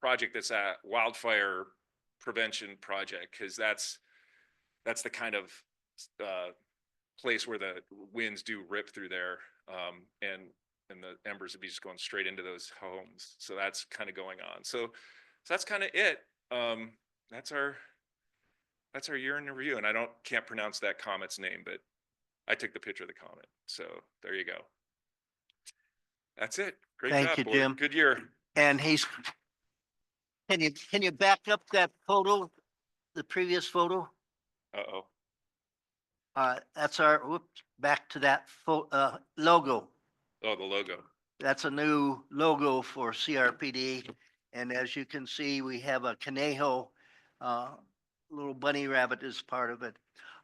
project that's a wildfire prevention project, because that's the kind of place where the winds do rip through there, and the embers would be just going straight into those homes. So that's kind of going on. So that's kind of it. That's our year in review, and I can't pronounce that comet's name, but I took the picture of the comet. So there you go. That's it. Great Thank job, you, board. Jim. Good year. And can you back up that photo, the previous photo? Uh-oh. That's back to that logo. Oh, the logo. That's a new logo for CRPD. And as you can see, we have a Conejo little bunny rabbit as part of it.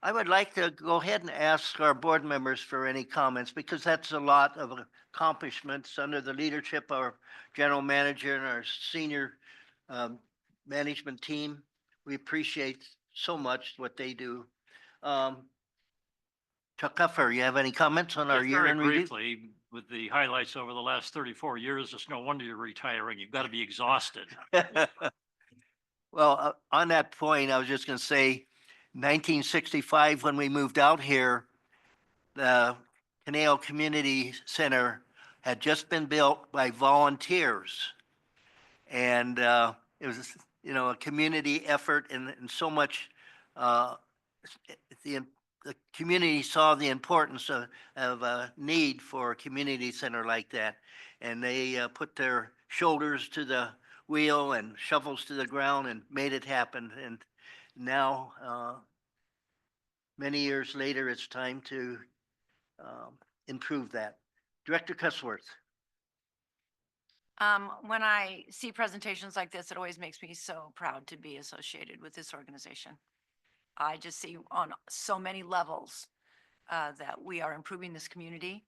I would like to go ahead and ask our board members for any comments, because that's a lot of accomplishments under the leadership of our general manager and our senior management team. We appreciate so much what they do. Chuck Uffer, you have any comments on our Just year very in review? briefly, with the highlights over the last 34 years, it's no wonder you're retiring. You've got to be exhausted. Well, on that point, I was just going to say, 1965, when we moved out here, the Conejo Community Center had just been built by volunteers. And it was, you know, a community effort, and so much, the the community saw the importance of a need for a community center like that. And they put their shoulders to the wheel and shovels to the ground and made it happen. And now, many years later, it's time to improve that. Director Cusworth. When I see presentations like this, it always makes me so proud to be associated with this organization. I just see on so many levels that we are improving this community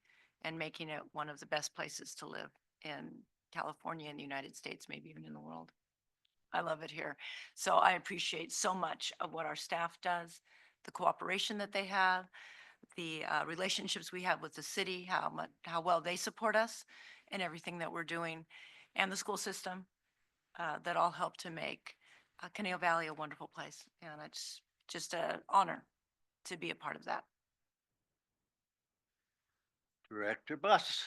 and making it one of the best places to live in California, in the United States, maybe even in the world. I love it here. So I appreciate so much of what our staff does, the cooperation that they have, the relationships we have with the city, how well they support us and everything that we're doing, and the school system that all help to make Conejo Valley a wonderful place. And it's just an honor to be a part of that. Director Bus.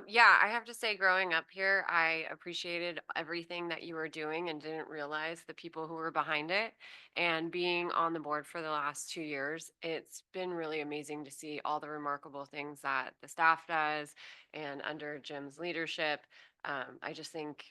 Yeah, I have to say, growing up here, I appreciated everything that you were doing and didn't realize the people who were behind it. And being on the board for the last 2 years, it's been really amazing to see all the remarkable things that the staff does and under Jim's leadership. I just think,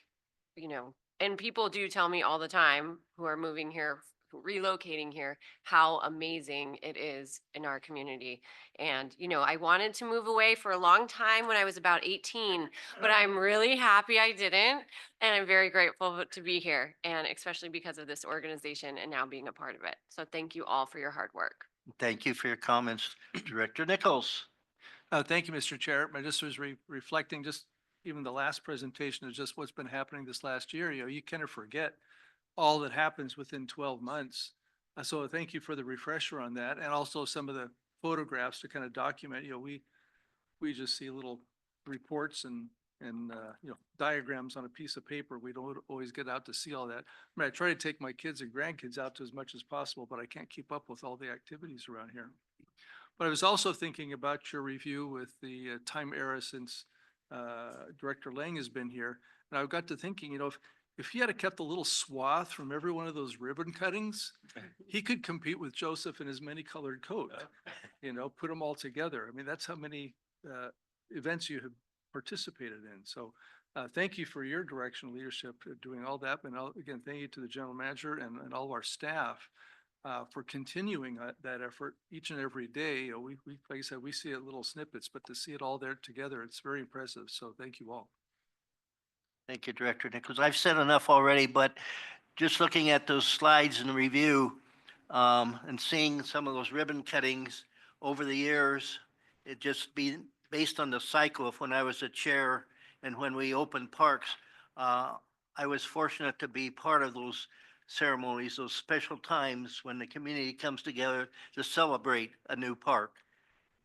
and people do tell me all the time who are moving here, relocating here, how amazing it is in our community. And, I wanted to move away for a long time when I was about 18, but I'm really happy I didn't. And I'm very grateful to be here, and especially because of this organization and now being a part of it. So thank you all for your hard work. Thank you for your comments. Director Nichols. Thank you, Mr. Chair. I just was reflecting, just even the last presentation is just what's been happening this last year. You kind of forget all that happens within 12 months. So thank you for the refresher on that, and also some of the photographs to kind of document, we just see little reports and diagrams on a piece of paper. We don't always get out to see all that. I mean, I try to take my kids and grandkids out to as much as possible, but I can't keep up with all the activities around here. But I was also thinking about your review with the time era since Director Lang has been here. And I got to thinking, if he had kept a little swath from every one of those ribbon cuttings, he could compete with Joseph in his many-colored coat, put them all together. I mean, that's how many events you have participated in. So thank you for your direction, leadership, doing all that. And again, thank you to the general manager and all of our staff for continuing that effort each and every day. We, like I said, we see it little snippets, but to see it all there together, it's very impressive. So thank you all. Thank you, Director Nichols. I've said enough already, but just looking at those slides in the review and seeing some of those ribbon cuttings over the years, it just be based on the cycle of when I was a chair and when we opened parks. I was fortunate to be part of those ceremonies, those special times when the community comes together to celebrate a new park.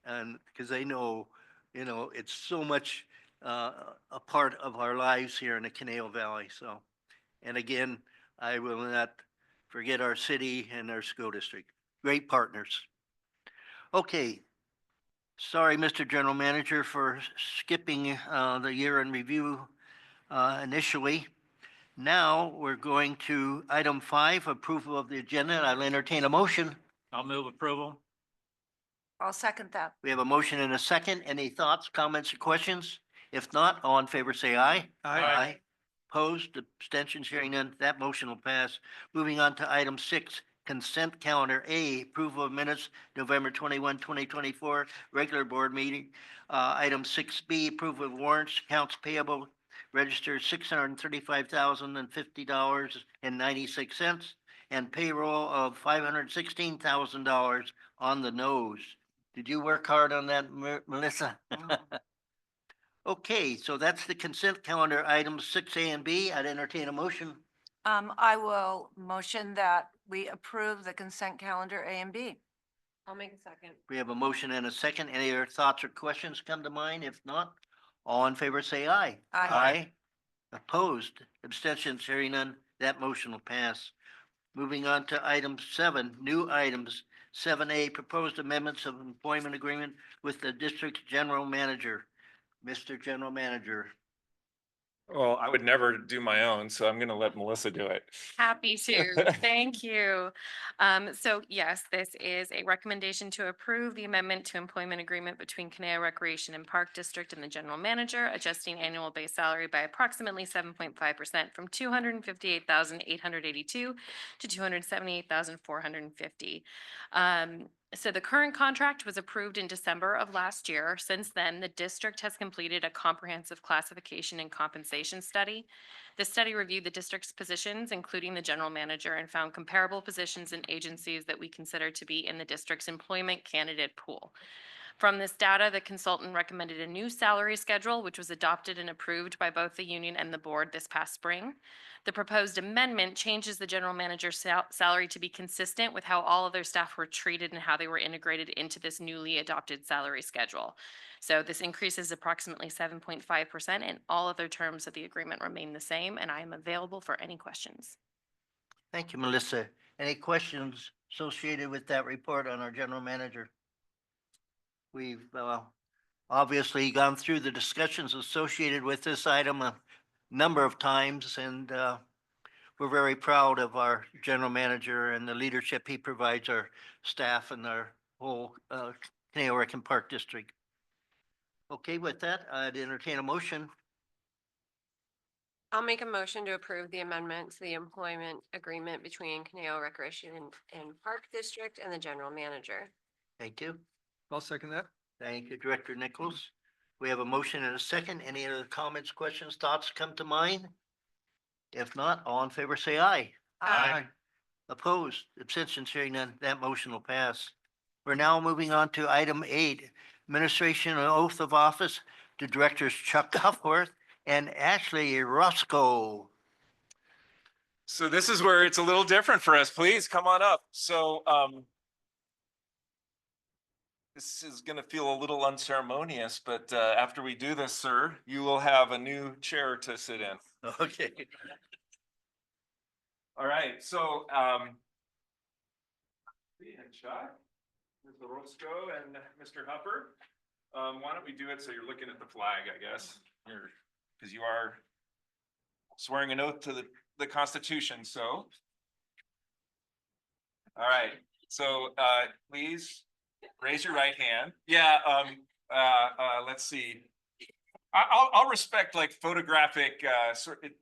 And because they know, it's so much a part of our lives here in the Conejo Valley. So, and again, I will not forget our city and our school district. Great partners. Okay. Sorry, Mr. General Manager, for skipping the year in review initially. Now we're going to item 5, approval of the agenda. I'll entertain a motion. I'll move approval. I'll second that. We have a motion and a second. Any thoughts, comments, or questions? If not, all in favor say aye. Aye. Opposed, abstentions, hearing none, that motion will pass. Moving on to item 6, consent calendar A, approval of minutes, November 21, 2024, regular board meeting. Item 6B, approval of warrants, accounts payable, registered $635,050.96, and payroll of $516,000 on the nose. Did you work hard on that, Melissa? Okay, so that's the consent calendar, items 6A and B. I'd entertain a motion. I will motion that we approve the consent calendar A and B. I'll make a second. We have a motion and a second. Any other thoughts or questions come to mind? If not, all in favor say aye. Aye. Opposed, abstentions, hearing none, that motion will pass. Moving on to item 7, new items. 7A, proposed amendments of employment agreement with the district general manager. Mr. General Manager. Well, I would never do my own, so I'm going to let Melissa do it. Happy to, thank you. So yes, this is a recommendation to approve the amendment to employment agreement between Conejo Recreation and Park District and the general manager, adjusting annual base salary by approximately 7.5% from $258,882 to $278,450. So the current contract was approved in December of last year. Since then, the district has completed a comprehensive classification and compensation study. The study reviewed the district's positions, including the general manager, and found comparable positions in agencies that we consider to be in the district's employment candidate pool. From this data, the consultant recommended a new salary schedule, which was adopted and approved by both the union and the board this past spring. The proposed amendment changes the general manager's salary to be consistent with how all of their staff were treated and how they were integrated into this newly adopted salary schedule. So this increases approximately 7.5%, and all other terms of the agreement remain the same, and I am available for any questions. Thank you, Melissa. Any questions associated with that report on our general manager? We've obviously gone through the discussions associated with this item a number of times, and we're very proud of our general manager and the leadership he provides our staff and our whole Conejo Rec and Park District. Okay, with that, I'd entertain a motion. I'll make a motion to approve the amendment to the employment agreement between Conejo Recreation and Park District and the general manager. Thank you. I'll second that. Thank you, Director Nichols. We have a motion and a second. Any other comments, questions, thoughts come to mind? If not, all in favor, say aye. Opposed, abstentions, hearing none, that motion will pass. We're now moving on to item 8, administration and oath of office to Directors Chuck Huffworth and Ashley Roscoe. So this is where it's a little different for us. Please come on up. So this is going to feel a little unceremonious, but after we do this, sir, you will have a new chair to sit in. Okay. All right. So and Chuck, Mr. Roscoe, and Mr. Hupper, why don't we do it so you're looking at the flag, I guess, because you are swearing an oath to the Constitution. So, all right. So please raise your right hand. Yeah. Let's see. I'll respect like photographic.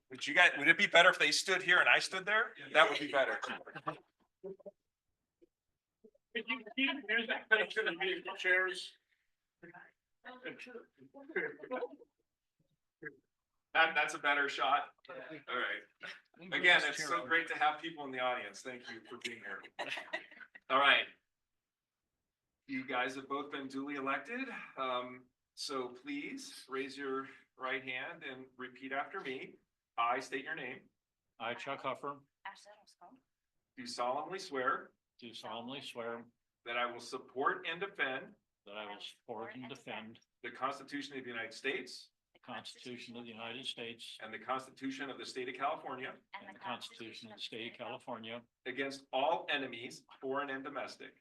Would you guys? Would it be better if they stood here and I stood there? That would be better. Chairs. That's a better shot. All right. Again, it's so great to have people in the audience. Thank you for being here. All right. You guys have both been duly elected. So please raise your right hand and repeat after me. I state your name. I, Chuck Huffer, Do solemnly swear do solemnly swear that I will support and defend that I will support and defend the Constitution of the United States the Constitution of the United States and the Constitution of the State of California and the Constitution of the State of California against all enemies, foreign and domestic,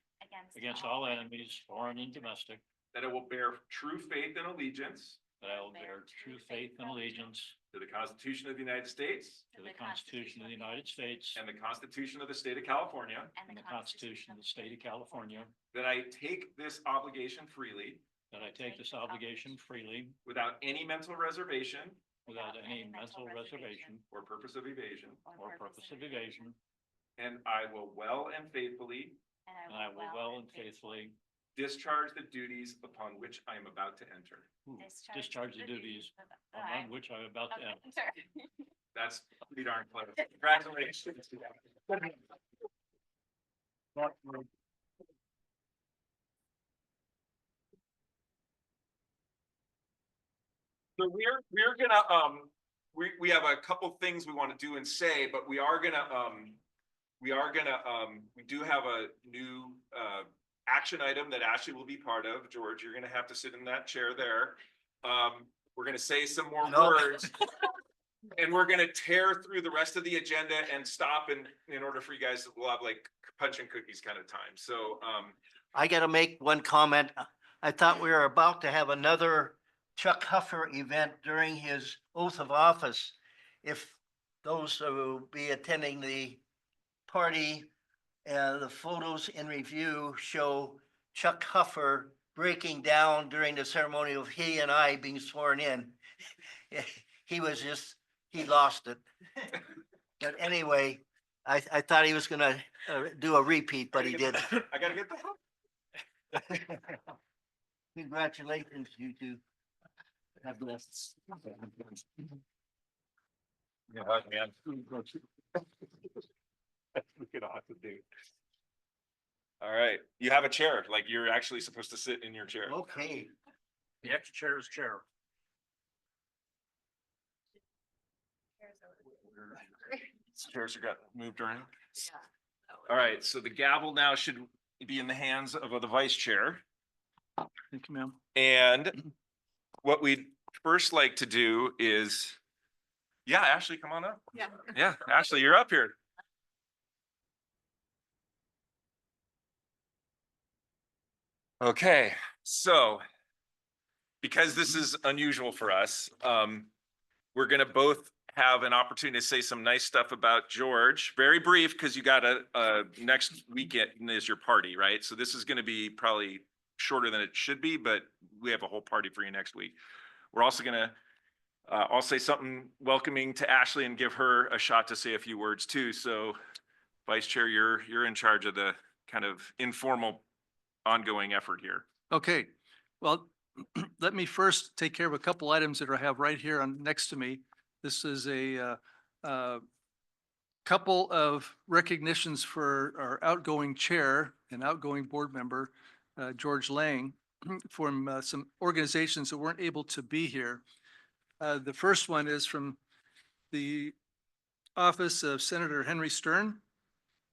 against all enemies, foreign and domestic, that I will bear true faith and allegiance that I will bear true faith and allegiance to the Constitution of the United States to the Constitution of the United States and the Constitution of the State of California, and the Constitution of the State of California, that I take this obligation freely that I take this obligation freely without any mental reservation without any mental reservation or purpose of evasion, or purpose of evasion, and I will well and faithfully and I will well and faithfully discharge the duties upon which I am about to enter. discharge the duties upon which I am about to enter. That's pretty darn clever. Congratulations. So we're gonna we have a couple things we want to do and say, but we do have a new action item that Ashley will be part of. George, you're gonna have to sit in that chair there. We're gonna say some more words. And we're gonna tear through the rest of the agenda and stop in order for you guys, we'll have like punch and cookies kind of time. So I got to make one comment. I thought we were about to have another Chuck Huffer event during his oath of office. If those who will be attending the party, the photos in review show Chuck Huffer breaking down during the ceremony of he and I being sworn in. He was just, he lost it. But anyway, I thought he was gonna do a repeat, but he didn't. I gotta get the. Congratulations, you two. God bless. Yeah, man. That's what you have to do. All right, you have a chair, like you're actually supposed to sit in your chair. Okay. The extra chair is chair. Chairs got moved around. All right, so the gavel now should be in the hands of the vice chair. Thank you, ma'am. And what we'd first like to do is, yeah, Ashley, come on up. Yeah. Yeah, Ashley, you're up here. Okay, so because this is unusual for us, we're gonna both have an opportunity to say some nice stuff about George. Very brief, because you got a next weekend is your party, right? So this is gonna be probably shorter than it should be, but we have a whole party for you next week. We're also gonna, I'll say something welcoming to Ashley and give her a shot to say a few words too. So Vice Chair, you're in charge of the kind of informal ongoing effort here. Okay, well, let me first take care of a couple items that I have right here on next to me. This is a couple of recognitions for our outgoing chair and outgoing board member, George Lang, from some organizations that weren't able to be here. The first one is from the office of Senator Henry Stern.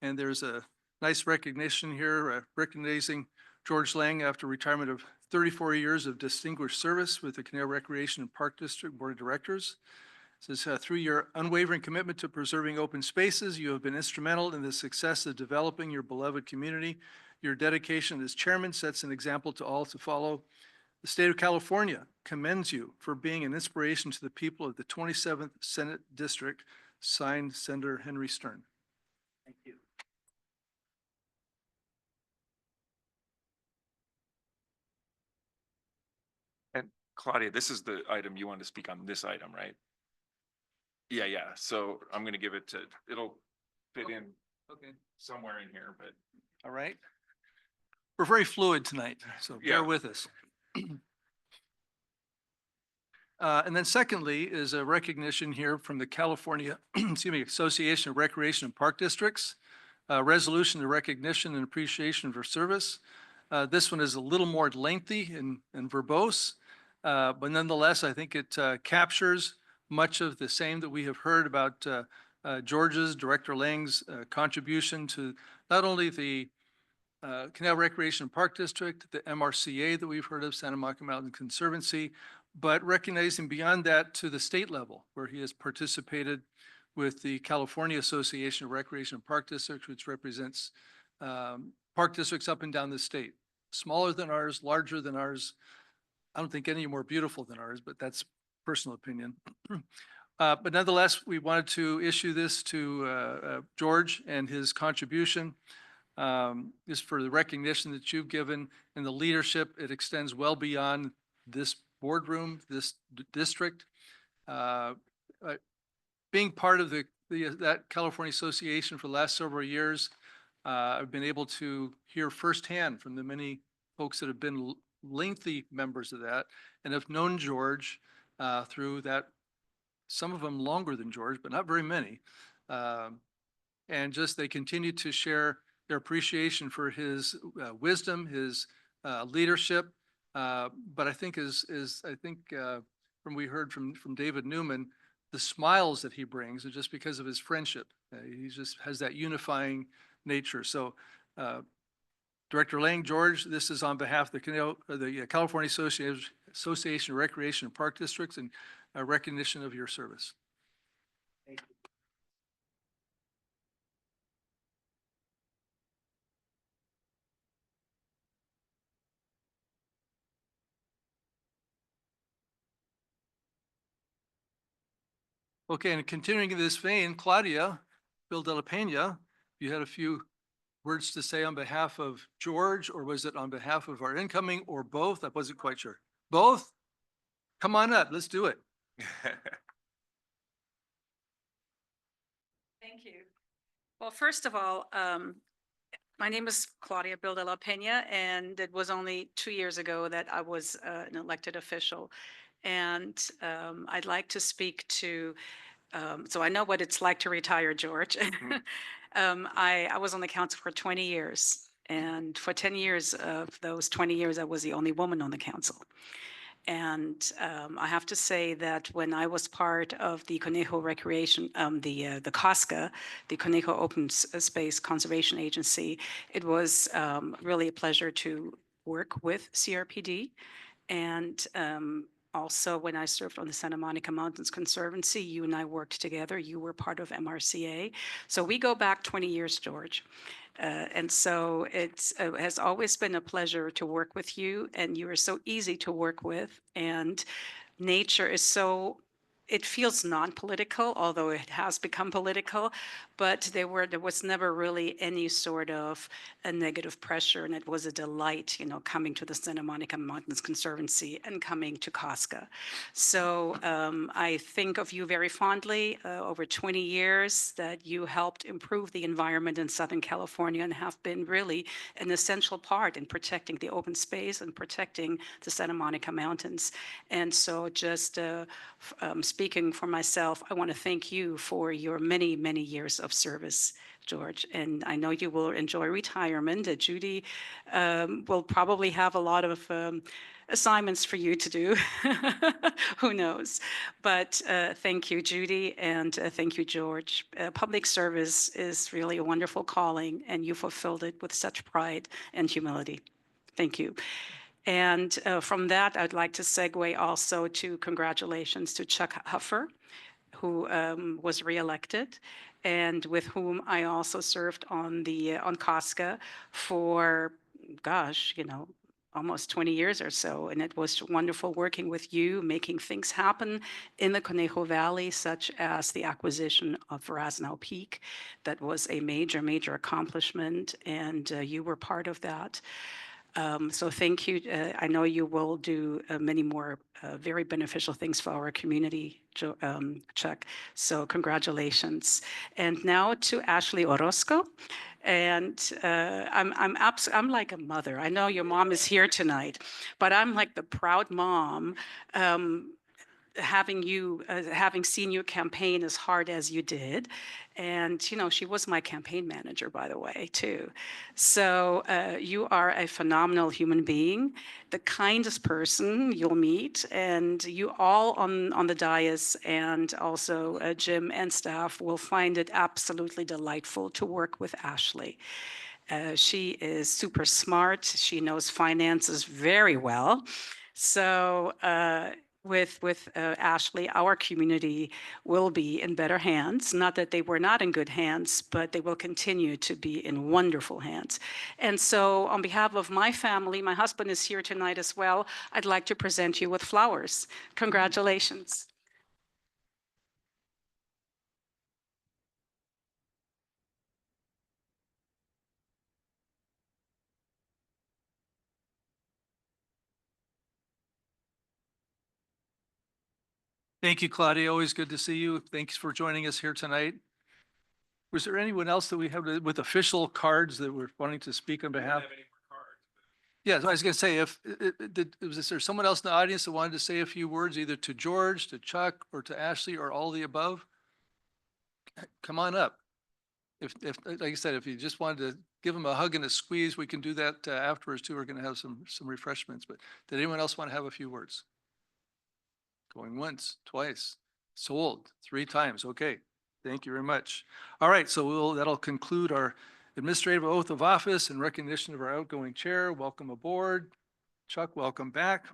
And there's a nice recognition here, recognizing George Lang after retirement of 34 years of distinguished service with the Conejo Recreation and Park District Board of Directors. It says, through your unwavering commitment to preserving open spaces, you have been instrumental in the success of developing your beloved community. Your dedication as chairman sets an example to all to follow. The state of California commends you for being an inspiration to the people of the 27th Senate District. Signed, Senator Henry Stern. Thank you. And Claudia, this is the item you wanted to speak on, this item, right? Yeah, yeah. So I'm gonna give it to, it'll fit in somewhere in here, but. All right. We're very fluid tonight, so Yeah. bear with us. And then secondly is a recognition here from the California, excuse me, Association of Recreation and Park Districts, resolution of recognition and appreciation for service. This one is a little more lengthy and verbose, but nonetheless, I think it captures much of the same that we have heard about George's, Director Lang's contribution to not only the Canal Recreation and Park District, the MRCA that we've heard of, Santa Monica Mountain Conservancy, but recognizing beyond that to the state level, where he has participated with the California Association of Recreation and Park Districts, which represents park districts up and down the state. Smaller than ours, larger than ours. I don't think any more beautiful than ours, but that's personal opinion. But nonetheless, we wanted to issue this to George and his contribution. Just for the recognition that you've given and the leadership. It extends well beyond this boardroom, this district. Being part of that California Association for the last several years, I've been able to hear firsthand from the many folks that have been lengthy members of that and have known George through that, some of them longer than George, but not very many. And just they continue to share their appreciation for his wisdom, his leadership. But I think from we heard from David Newman, the smiles that he brings are just because of his friendship. He just has that unifying nature. So Director Lang, George, this is on behalf of the California Association of Recreation and Park Districts and a recognition of your service. Thank you. Okay, and continuing in this vein, Claudia Bill de la Peña, you had a few words to say on behalf of George, or was it on behalf of our incoming, or both? I wasn't quite sure. Both? Come on up, let's do it. Thank you. Well, first of all, my name is Claudia Bill de la Peña, and it was only 2 years ago that I was an elected official. And I'd like to speak to, so I know what it's like to retire, George. I was on the council for 20 years. And for 10 years of those 20 years, I was the only woman on the council. And I have to say that when I was part of the Conejo Recreation, the COSCA, the Conejo Open Space Conservation Agency, it was really a pleasure to work with CRPD. And also when I served on the Santa Monica Mountains Conservancy, you and I worked together. You were part of MRCA. So we go back 20 years, George. And so it has always been a pleasure to work with you, and you are so easy to work with. And nature is so, it feels non-political, although it has become political, but there was never really any sort of a negative pressure, and it was a delight, coming to the Santa Monica Mountains Conservancy and coming to COSCA. So I think of you very fondly. Over 20 years that you helped improve the environment in Southern California and have been really an essential part in protecting the open space and protecting the Santa Monica Mountains. And so just speaking for myself, I want to thank you for your many, many years of service, George. And I know you will enjoy retirement. Judy will probably have a lot of assignments for you to do. Who knows? But thank you, Judy, and thank you, George. Public service is really a wonderful calling, and you fulfilled it with such pride and humility. Thank you. And from that, I'd like to segue also to congratulations to Chuck Huffer, who was reelected, and with whom I also served on COSCA for, gosh, almost 20 years or so. And it was wonderful working with you, making things happen in the Conejo Valley, such as the acquisition of Verrazano Peak. That was a major, major accomplishment, and you were part of that. So thank you. I know you will do many more very beneficial things for our community, Chuck. So congratulations. And now to Ashley Orozco. And I'm like a mother. I know your mom is here tonight, but I'm like the proud mom. Having seen you campaign as hard as you did. And, she was my campaign manager, by the way, too. So you are a phenomenal human being, the kindest person you'll meet. And you all on the dais, and also Jim and staff, will find it absolutely delightful to work with Ashley. She is super smart. She knows finances very well. So with Ashley, our community will be in better hands. Not that they were not in good hands, but they will continue to be in wonderful hands. And so on behalf of my family, my husband is here tonight as well, I'd like to present you with flowers. Congratulations. Thank you, Claudia. Always good to see you. Thanks for joining us here tonight. Was there anyone else that we have with official cards that were wanting to speak on behalf? Yes, I was going to say, was there someone else in the audience that wanted to say a few words, either to George, to Chuck, or to Ashley, or all the above? Come on up. If like I said, if you just wanted to give them a hug and a squeeze, we can do that afterwards too. We're going to have some refreshments. But did anyone else want to have a few words? Going once, twice, sold 3 times. Okay, thank you very much. All right, so that'll conclude our administrative oath of office in recognition of our outgoing chair. Welcome aboard. Chuck, welcome back.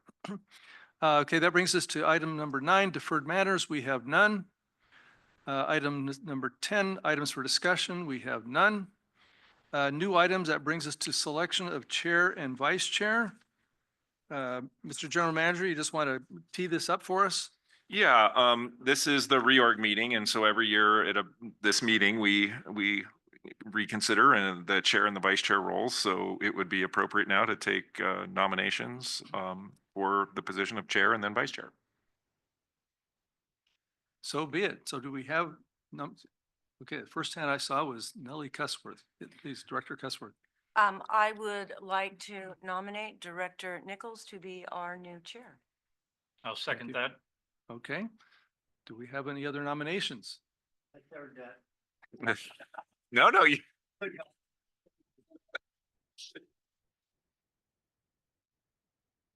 Okay, that brings us to item number 9, deferred matters. We have none. Item number 10, items for discussion. We have none. New items, that brings us to selection of chair and vice chair. Mr. General Manager, you just want to tee this up for us? Yeah, this is the reorg meeting, and so every year at this meeting, we reconsider the chair and the vice chair roles. So it would be appropriate now to take nominations for the position of chair and then vice chair. So be it. So do we have, okay, the first hand I saw was Nellie Cussworth. Please, Director Cussworth. I would like to nominate Director Nichols to be our new chair. I'll you. second that. Okay. Do we have any other nominations? I third that. No, you.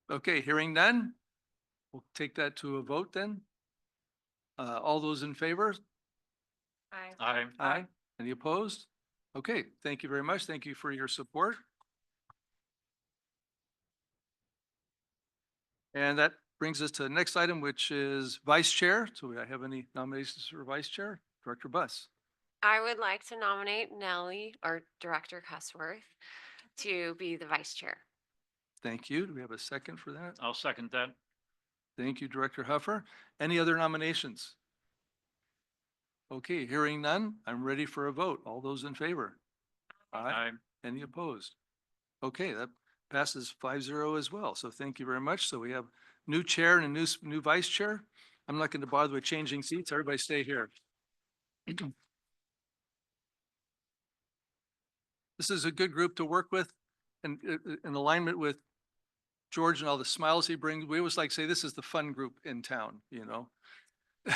Okay, hearing none, we'll take that to a vote then. All those in favor? Aye. Aye. Any opposed? Okay, thank you very much. Thank you for your support. And that brings us to the next item, which is vice chair. So do I have any nominations for vice chair? Director Buss. I would like to nominate Nellie or Director Cussworth to be the vice chair. Thank you. Do we have a second for that? I'll second that. Thank you, Director Huffer. Any other nominations? Okay, hearing none, I'm ready for a vote. All those in favor? Aye. Any opposed? Okay, that passes 5-0 as well. So thank you very much. So we have new chair and a new vice chair. I'm not going to bother with changing seats. Everybody stay here. This is a good group to work with and in alignment with George and all the smiles he brings. We always like to say this is the fun group in town, you know. We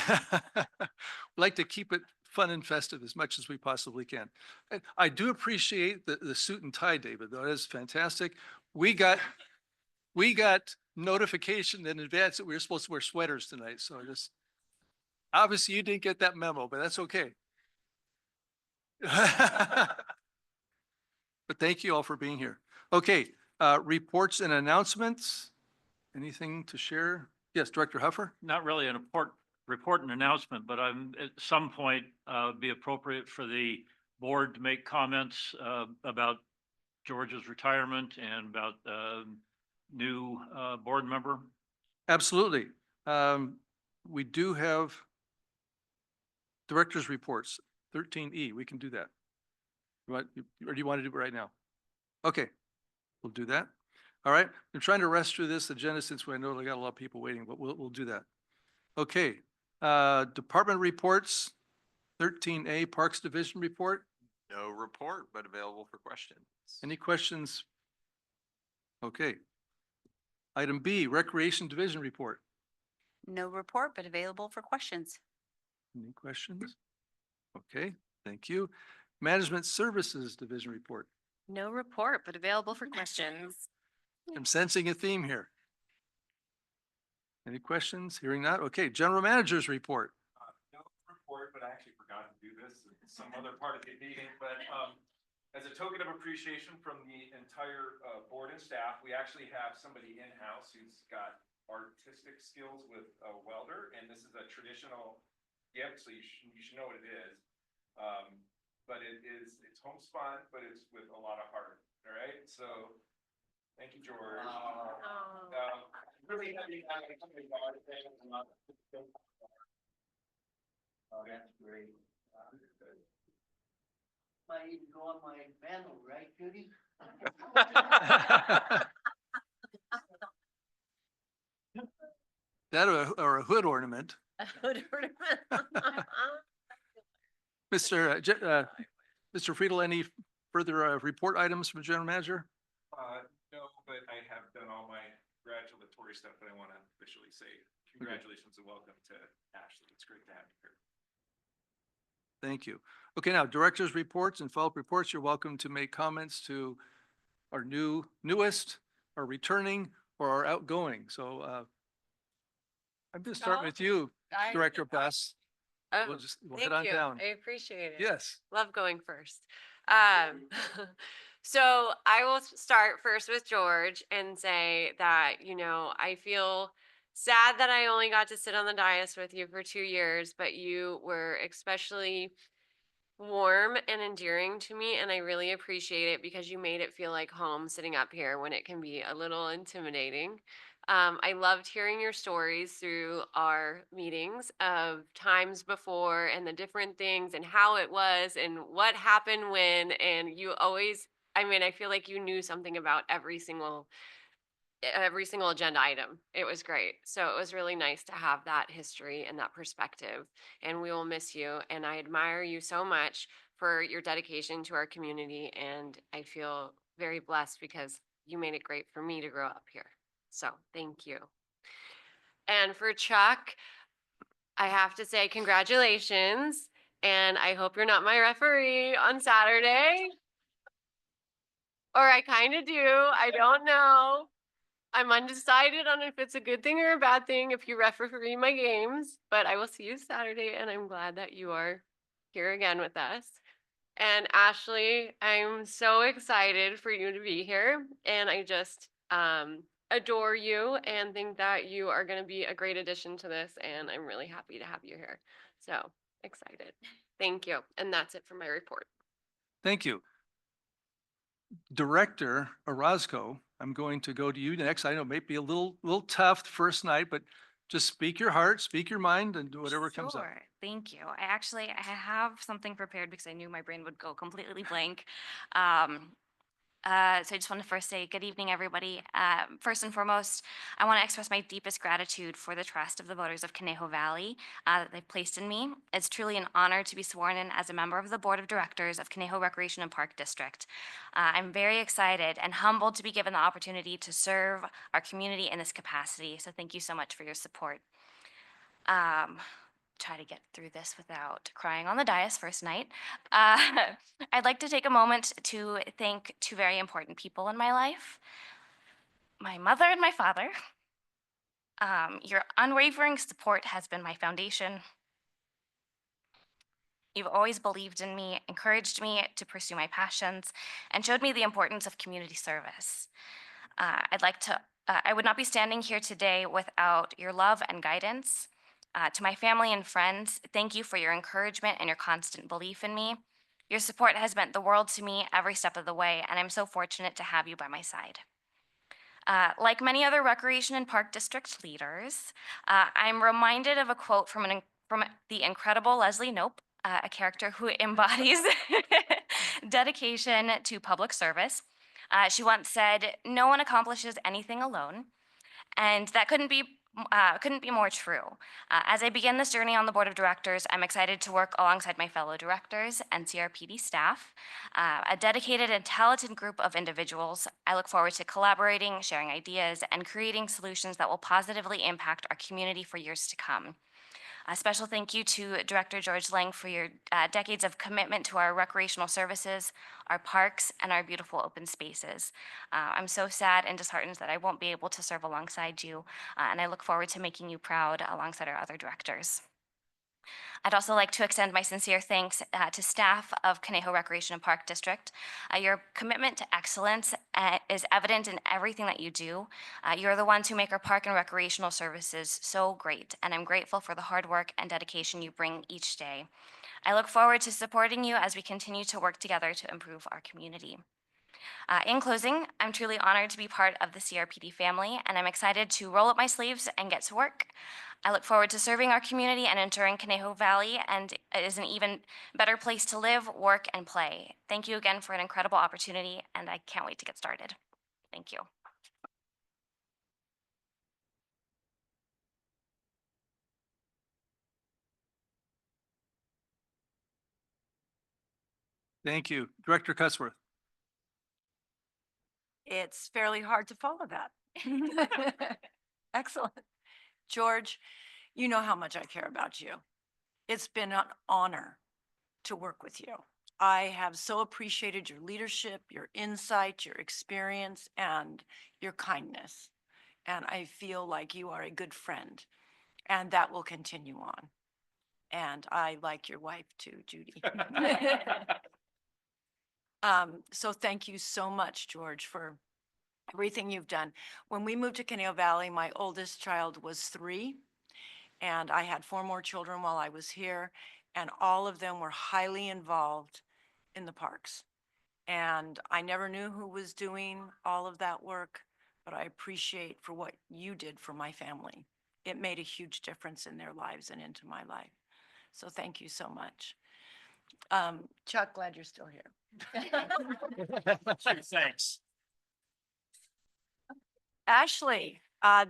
like to keep it fun and festive as much as we possibly can. And I do appreciate the suit and tie, David, though. That is fantastic. We got notification in advance that we were supposed to wear sweaters tonight. So just obviously you didn't get that memo, but that's okay. But thank you all for being here. Okay, reports and announcements. Anything to share? Yes, Director Huffer. Not really an report and announcement, but at some point, be appropriate for the board to make comments about George's retirement and about new board member. Absolutely. We do have director's reports, 13E. We can do that. Or do you want to do it right now? Okay, we'll do that. All right. I'm trying to rest through this agenda since we know we got a lot of people waiting, but we'll do that. Okay. Department reports, 13A Parks Division report. No report, but available for questions. Any questions? Okay. Item B, Recreation Division report. No report, but available for questions. Any questions? Okay, thank you. Management Services Division report. No report, but available for questions. I'm sensing a theme here. Any questions? Hearing that. Okay, General Manager's report. No report, but I actually forgot to do this in some other part of the meeting, but as a token of appreciation from the entire board and staff, we actually have somebody in-house who's got artistic skills with a welder, and this is a traditional gift, so you should know what it is. But it's homespun, but it's with a lot of heart. All right, so thank you, George. Really happy to have somebody got it. Oh, that's great. Might even go on my mantle, right, Judy? That or a hood ornament. Mr. Friedel, any further report items from General Manager? No, but I have done all my congratulatory stuff that I want to officially say. Congratulations and welcome to Ashley. It's great to have you here. Thank you. Okay, now director's reports and follow-up reports. You're welcome to make comments to our newest, our returning, or our outgoing. So I'm going to start with you, Director Buss. Oh, We'll head thank on you. down. I appreciate it. Yes. Love going first. So I will start first with George and say that, I feel sad that I only got to sit on the dais with you for 2 years, but you were especially warm and endearing to me, and I really appreciate it because you made it feel like home sitting up here when it can be a little intimidating. I loved hearing your stories through our meetings of times before and the different things and how it was and what happened when. And you always, I mean, I feel like you knew something about every single agenda item. It was great. So it was really nice to have that history and that perspective. And we will miss you. And I admire you so much for your dedication to our community. And I feel very blessed because you made it great for me to grow up here. So thank you. And for Chuck, I have to say congratulations. And I hope you're not my referee on Saturday. Or I kind of do. I don't know. I'm undecided on if it's a good thing or a bad thing if you referee my games, but I will see you Saturday and I'm glad that you are here again with us. And Ashley, I'm so excited for you to be here and I just adore you and think that you are going to be a great addition to this and I'm really happy to have you here. So excited. Thank you. And that's it for my report. Thank you. Director Orozco, I'm going to go to you next. I know it may be a little tough the first night, but just speak your heart, speak your mind, and do whatever comes up. Sure. Thank you. I have something prepared because I knew my brain would go completely blank. So I just want to first say good evening, everybody. First and foremost, I want to express my deepest gratitude for the trust of the voters of Conejo Valley that they've placed in me. It's truly an honor to be sworn in as a member of the Board of Directors of Conejo Recreation and Park District. I'm very excited and humbled to be given the opportunity to serve our community in this capacity. So thank you so much for your support. Try to get through this without crying on the dais first night. I'd like to take a moment to thank two very important people in my life, my mother and my father. Your unwavering support has been my foundation. You've always believed in me, encouraged me to pursue my passions, and showed me the importance of community service. I would not be standing here today without your love and guidance. To my family and friends, thank you for your encouragement and your constant belief in me. Your support has meant the world to me every step of the way, and I'm so fortunate to have you by my side. Like many other recreation and park district leaders, I'm reminded of a quote from the incredible Leslie Knope, a character who embodies dedication to public service. She once said, "No one accomplishes anything alone," and that couldn't be more true. As I begin this journey on the board of directors, I'm excited to work alongside my fellow directors and CRPD staff, a dedicated and talented group of individuals. I look forward to collaborating, sharing ideas, and creating solutions that will positively impact our community for years to come. A special thank you to Director George Lang for your decades of commitment to our recreational services, our parks, and our beautiful open spaces. I'm so sad and disheartened that I won't be able to serve alongside you, and I look forward to making you proud alongside our other directors. I'd also like to extend my sincere thanks to staff of Conejo Recreation and Park District. Your commitment to excellence is evident in everything that you do. You're the ones who make our park and recreational services so great, and I'm grateful for the hard work and dedication you bring each day. I look forward to supporting you as we continue to work together to improve our community. In closing, I'm truly honored to be part of the CRPD family, and I'm excited to roll up my sleeves and get to work. I look forward to serving our community and ensuring Conejo Valley and it is an even better place to live, work, and play. Thank you again for an incredible opportunity, and I can't wait to get started. Thank you. Thank you. Director Cutsworth. It's fairly hard to follow that. Excellent. George, you know how much I care about you. It's been an honor to work with you. I have so appreciated your leadership, your insight, your experience, and your kindness. And I feel like you are a good friend, and that will continue on. And I like your wife too, Judy. So thank you so much, George, for everything you've done. When we moved to Conejo Valley, my oldest child was 3, and I had 4 more children while I was here, and all of them were highly involved in the parks. And I never knew who was doing all of that work, but I appreciate for what you did for my family. It made a huge difference in their lives and into my life. So thank you so much. Chuck, glad you're still here. Thanks. Ashley,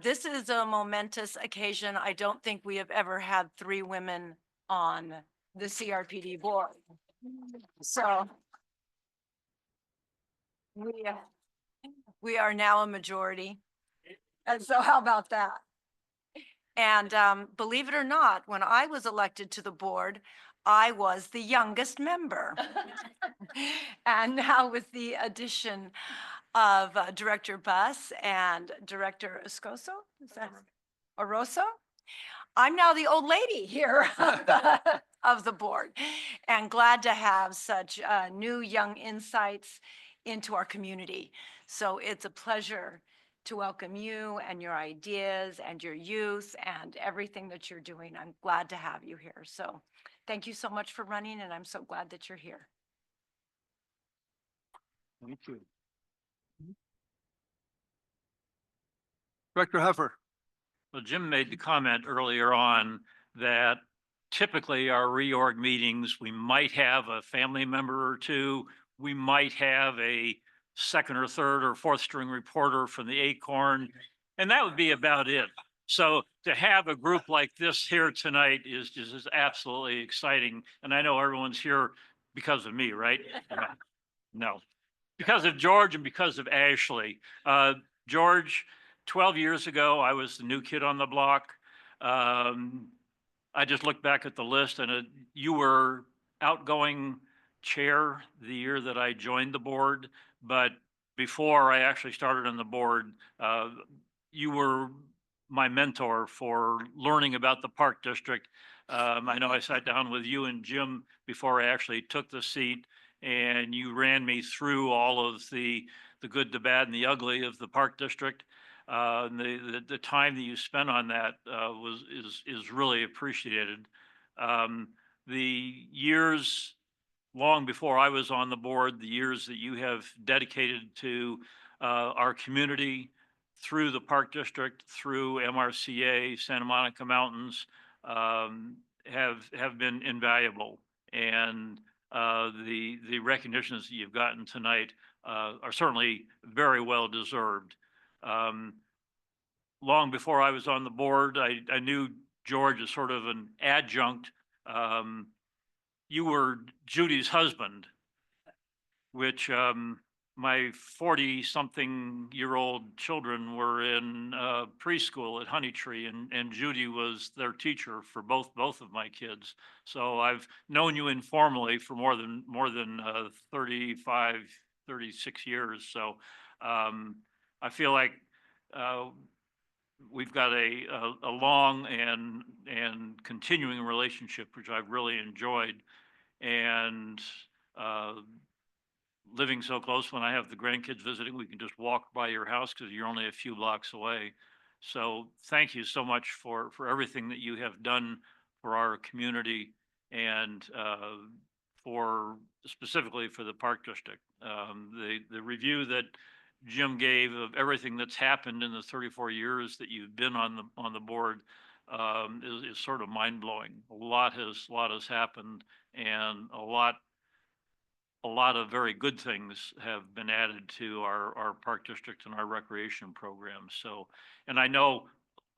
this is a momentous occasion. I don't think we have ever had 3 women on the CRPD board. So we are now a majority. And so how about that? And believe it or not, when I was elected to the board, I was the youngest member. And now with the addition of Director Buss and Director Escoso, is that Oroso? I'm now the old lady here of the board, and glad to have such new young insights into our community. So it's a pleasure to welcome you and your ideas and your youth and everything that you're doing. I'm glad to have you here. So thank you so much for running, and I'm so glad that you're here. Thank you. Director Heffer. Well, Jim made the comment earlier on that typically our reorg meetings, we might have a family member or two. We might have a second or third or fourth string reporter from the Acorn, and that would be about it. So to have a group like this here tonight is absolutely exciting. And I know everyone's here because of me, right? No, because of George and because of Ashley. George, 12 years ago, I was the new kid on the block. I just looked back at the list and you were outgoing chair the year that I joined the board. But before I actually started on the board, you were my mentor for learning about the Park District. I know I sat down with you and Jim before I actually took the seat, and you ran me through all of the good, the bad, and the ugly of the Park District. The time that you spent on that is really appreciated. The years long before I was on the board, the years that you have dedicated to our community through the Park District, through MRCA, Santa Monica Mountains, have been invaluable. And the recognitions that you've gotten tonight are certainly very well deserved. Long before I was on the board, I knew George as sort of an adjunct. You were Judy's husband, which my 40-something-year-old children were in preschool at Honeytree, and Judy was their teacher for both of my kids. So I've known you informally for more than 35, 36 years. So I feel like we've got a long and continuing relationship, which I've really enjoyed. And living so close, when I have the grandkids visiting, we can just walk by your house because you're only a few blocks away. So thank you so much for everything that you have done for our community and for specifically for the Park District. The review that Jim gave of everything that's happened in the 34 years that you've been on the board is sort of mind blowing. A lot has happened, and a lot of very good things have been added to our Park District and our recreation programs. So, and I know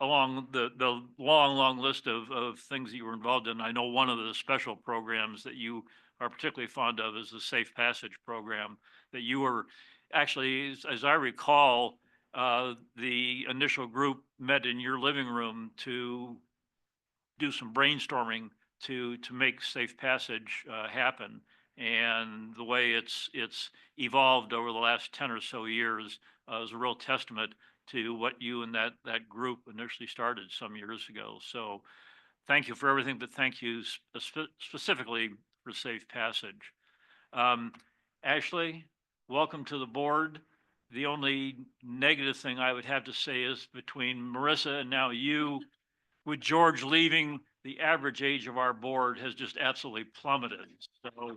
along the long list of things that you were involved in, I know one of the special programs that you are particularly fond of is the Safe Passage program that you were actually, as I recall, the initial group met in your living room to do some brainstorming to make Safe Passage happen. And the way it's evolved over the last 10 or so years is a real testament to what you and that group initially started some years ago. So thank you for everything, but thank you specifically for Safe Passage. Ashley, welcome to the board. The only negative thing I would have to say is between Marissa and now you, with George leaving, the average age of our board has just absolutely plummeted. So,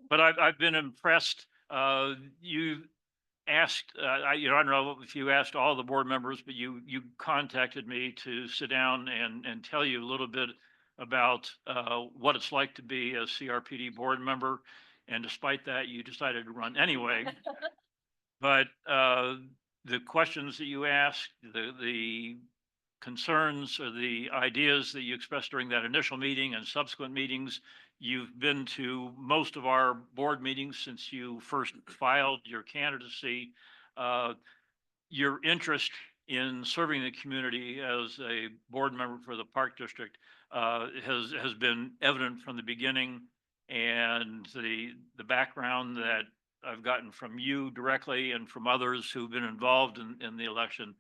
but I've been impressed You asked, I don't know if you asked all the board members, but you contacted me to sit down and tell you a little bit about what it's like to be a CRPD board member. And despite that, you decided to run anyway. But the questions that you asked, the concerns or the ideas that you expressed during that initial meeting and subsequent meetings, you've been to most of our board meetings since you first filed your candidacy. Uh, Your interest in serving the community as a board member for the Park District has been evident from the beginning. And the background that I've gotten from you directly and from others who've been involved in the election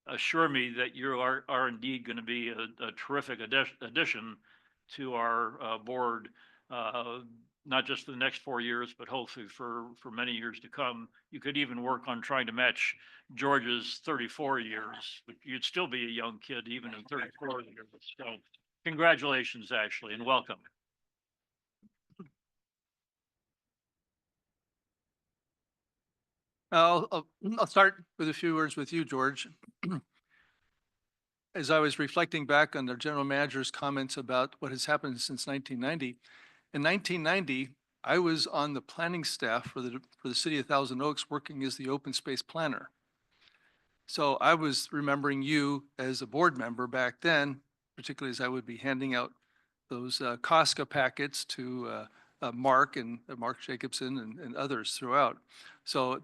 assure me that you are indeed going to be a terrific addition to our board, not just the next 4 years, but hopefully for many years to come. You could even work on trying to match George's 34 years, but you'd still be a young kid even in 34 years. So congratulations, actually, and welcome. I'll start with a few words with you, George. As I was reflecting back on the general manager's comments about what has happened since 1990, in 1990, I was on the planning staff for the city of Thousand Oaks working as the open space planner. So I was remembering you as a board member back then, particularly as I would be handing out those COSCA packets to Mark Jacobson and others throughout. So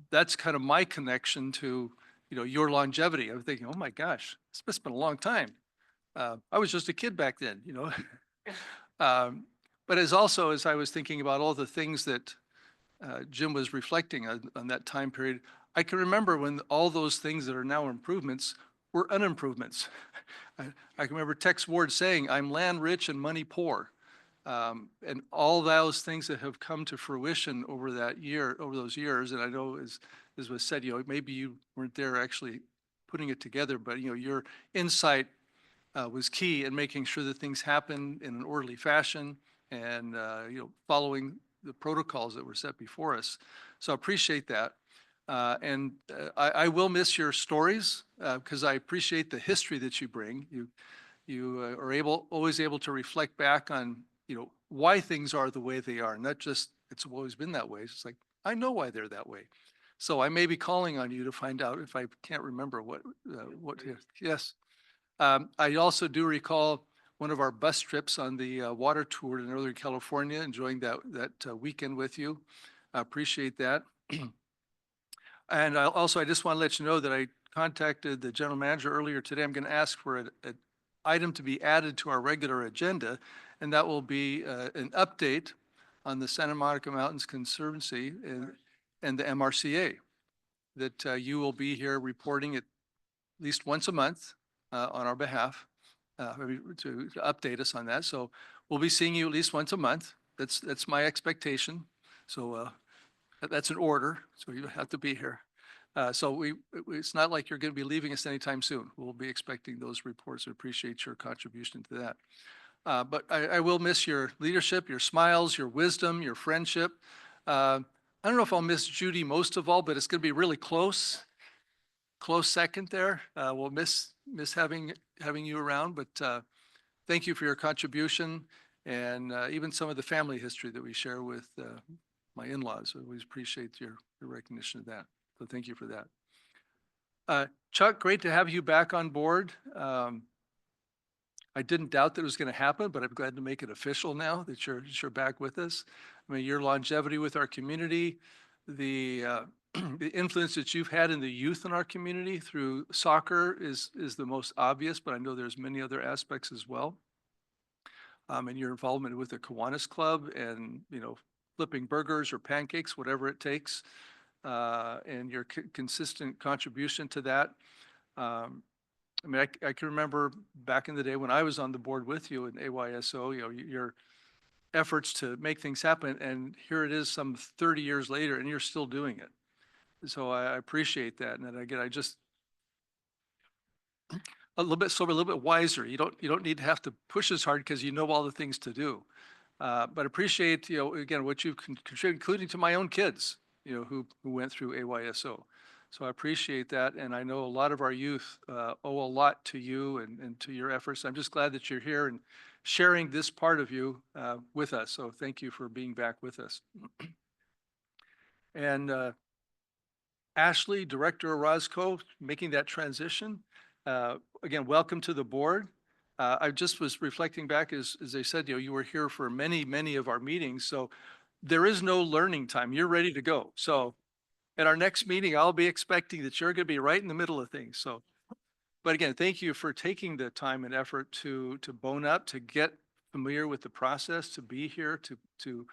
that's kind of my connection to, your longevity. I'm thinking, oh my gosh, it's been a long time. I was just a kid back then, But as I was thinking about all the ththings that Jim was reflecting on that time period, I can remember when all those things that are now improvements were unimprovements. I can remember Tex Ward saying, I'm land rich and money poor. And all those things that have come to fruition over those years, and I know as was said, maybe you weren't there actually putting it together, but your insight was key in making sure that things happen in an orderly fashion and following the protocols that were set before us. So I appreciate that. I will miss your stories because I appreciate the history that you bring. You are always able to reflect back on why things are the way they are, not just it's always been that way. It's like, I know why they're that way. So I may be calling on you to find out if I can't remember what, yes. I also do recall one of our bus trips on the water tour in Northern California, enjoying that weekend with you. I appreciate that. And I just want to let you know that I contacted the general manager earlier today. I'm going to ask for an item to be added to our regular agenda, and that will be an update on the Santa Monica Mountains Conservancy and the MRCA, that you will be here reporting at least once a month on our behalf to update us on that. So we'll be seeing you at least once a month. That's my expectation. So that's an order, so you have to be here. So it's not like you're going to be leaving us anytime soon. We'll be expecting those reports. We appreciate your contribution to that. But I will miss your leadership, your smiles, your wisdom, your friendship. I don't know if I'll miss Judy most of all, but it's going to be really close second there. We'll miss having you around, but thank you for your contribution and even some of the family history that we share with my in-laws. I always appreciate your recognition of that. So thank you for that. Chuck, great to have you back on board. I didn't doubt that it was going to happen, but I'm glad to make it official now that you're back with us. I mean, your longevity with our community, the the influence that you've had in the youth in our community through soccer is the most obvious, but I know there's many other aspects as well. And your involvement with the Kiwanis Club and, flipping burgers or pancakes, whatever it takes, and your consistent contribution to that. I mean, I can remember back in the day when I was on the board with you in AYSO, your efforts to make things happen, and here it is some 30 years later, and you're still doing it. So I appreciate that. And then again, I just a little bit wiser. You don't need to have to push as hard because you know all the things to do. But appreciate, again, what you've contributed, including to my own kids, who went through AYSO. So I appreciate that. And I know a lot of our youth owe a lot to you and to your efforts. I'm just glad that you're here and sharing this part of you with us. So thank you for being back with us. And Ashley, Director of Roscoe, making that transition. Again, welcome to the board. I just was reflecting back as they said, you were here for many, many of our meetings. So there is no learning time. You're ready to go. So at our next meeting, I'll be expecting that you're going to be right in the middle of things. So, but again, thank you for taking the time and effort to bone up, to get familiar with the process, to be here, to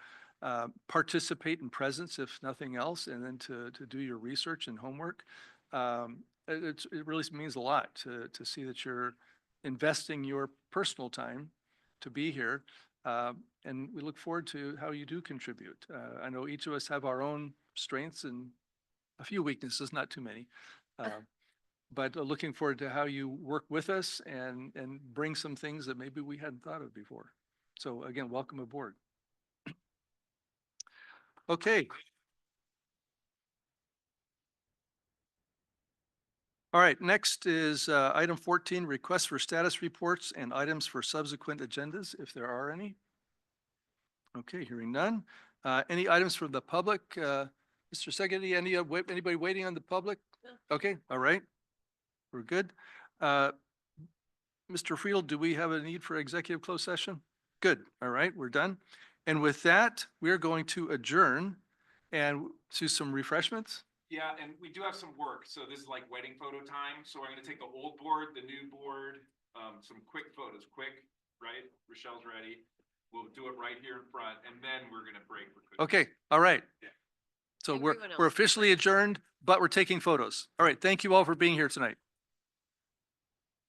participate in presence, if nothing else, and then to do your research and homework. It really means a lot to see that you're investing your personal time to be here. And we look forward to how you do contribute. I know each of us have our own strengths and a few weaknesses, not too many. But looking forward to how you work with us and bring some things that maybe we hadn't thought of before. So again, welcome aboard. Okay. All right, next is item 14, requests for status reports and items for subsequent agendas, if there are any. Okay, hearing none. Any items from the public? Mr. Segedy, anybody waiting on the public? Okay, all right. We're good. Mr. Friedel, do we have a need for executive closed session? Good, all right, we're done. And with that, we're going to adjourn and to some refreshments. Yeah, and we do have some work. So this is like wedding photo time. So I'm going to take the old board, the new board, some quick photos, right? Rochelle's ready. We'll do it right here in front, and then we're going to break. Okay, all right. Yeah. So Everyone else we're is officially adjourned, but we're taking photos. All right, thank you all for being here tonight.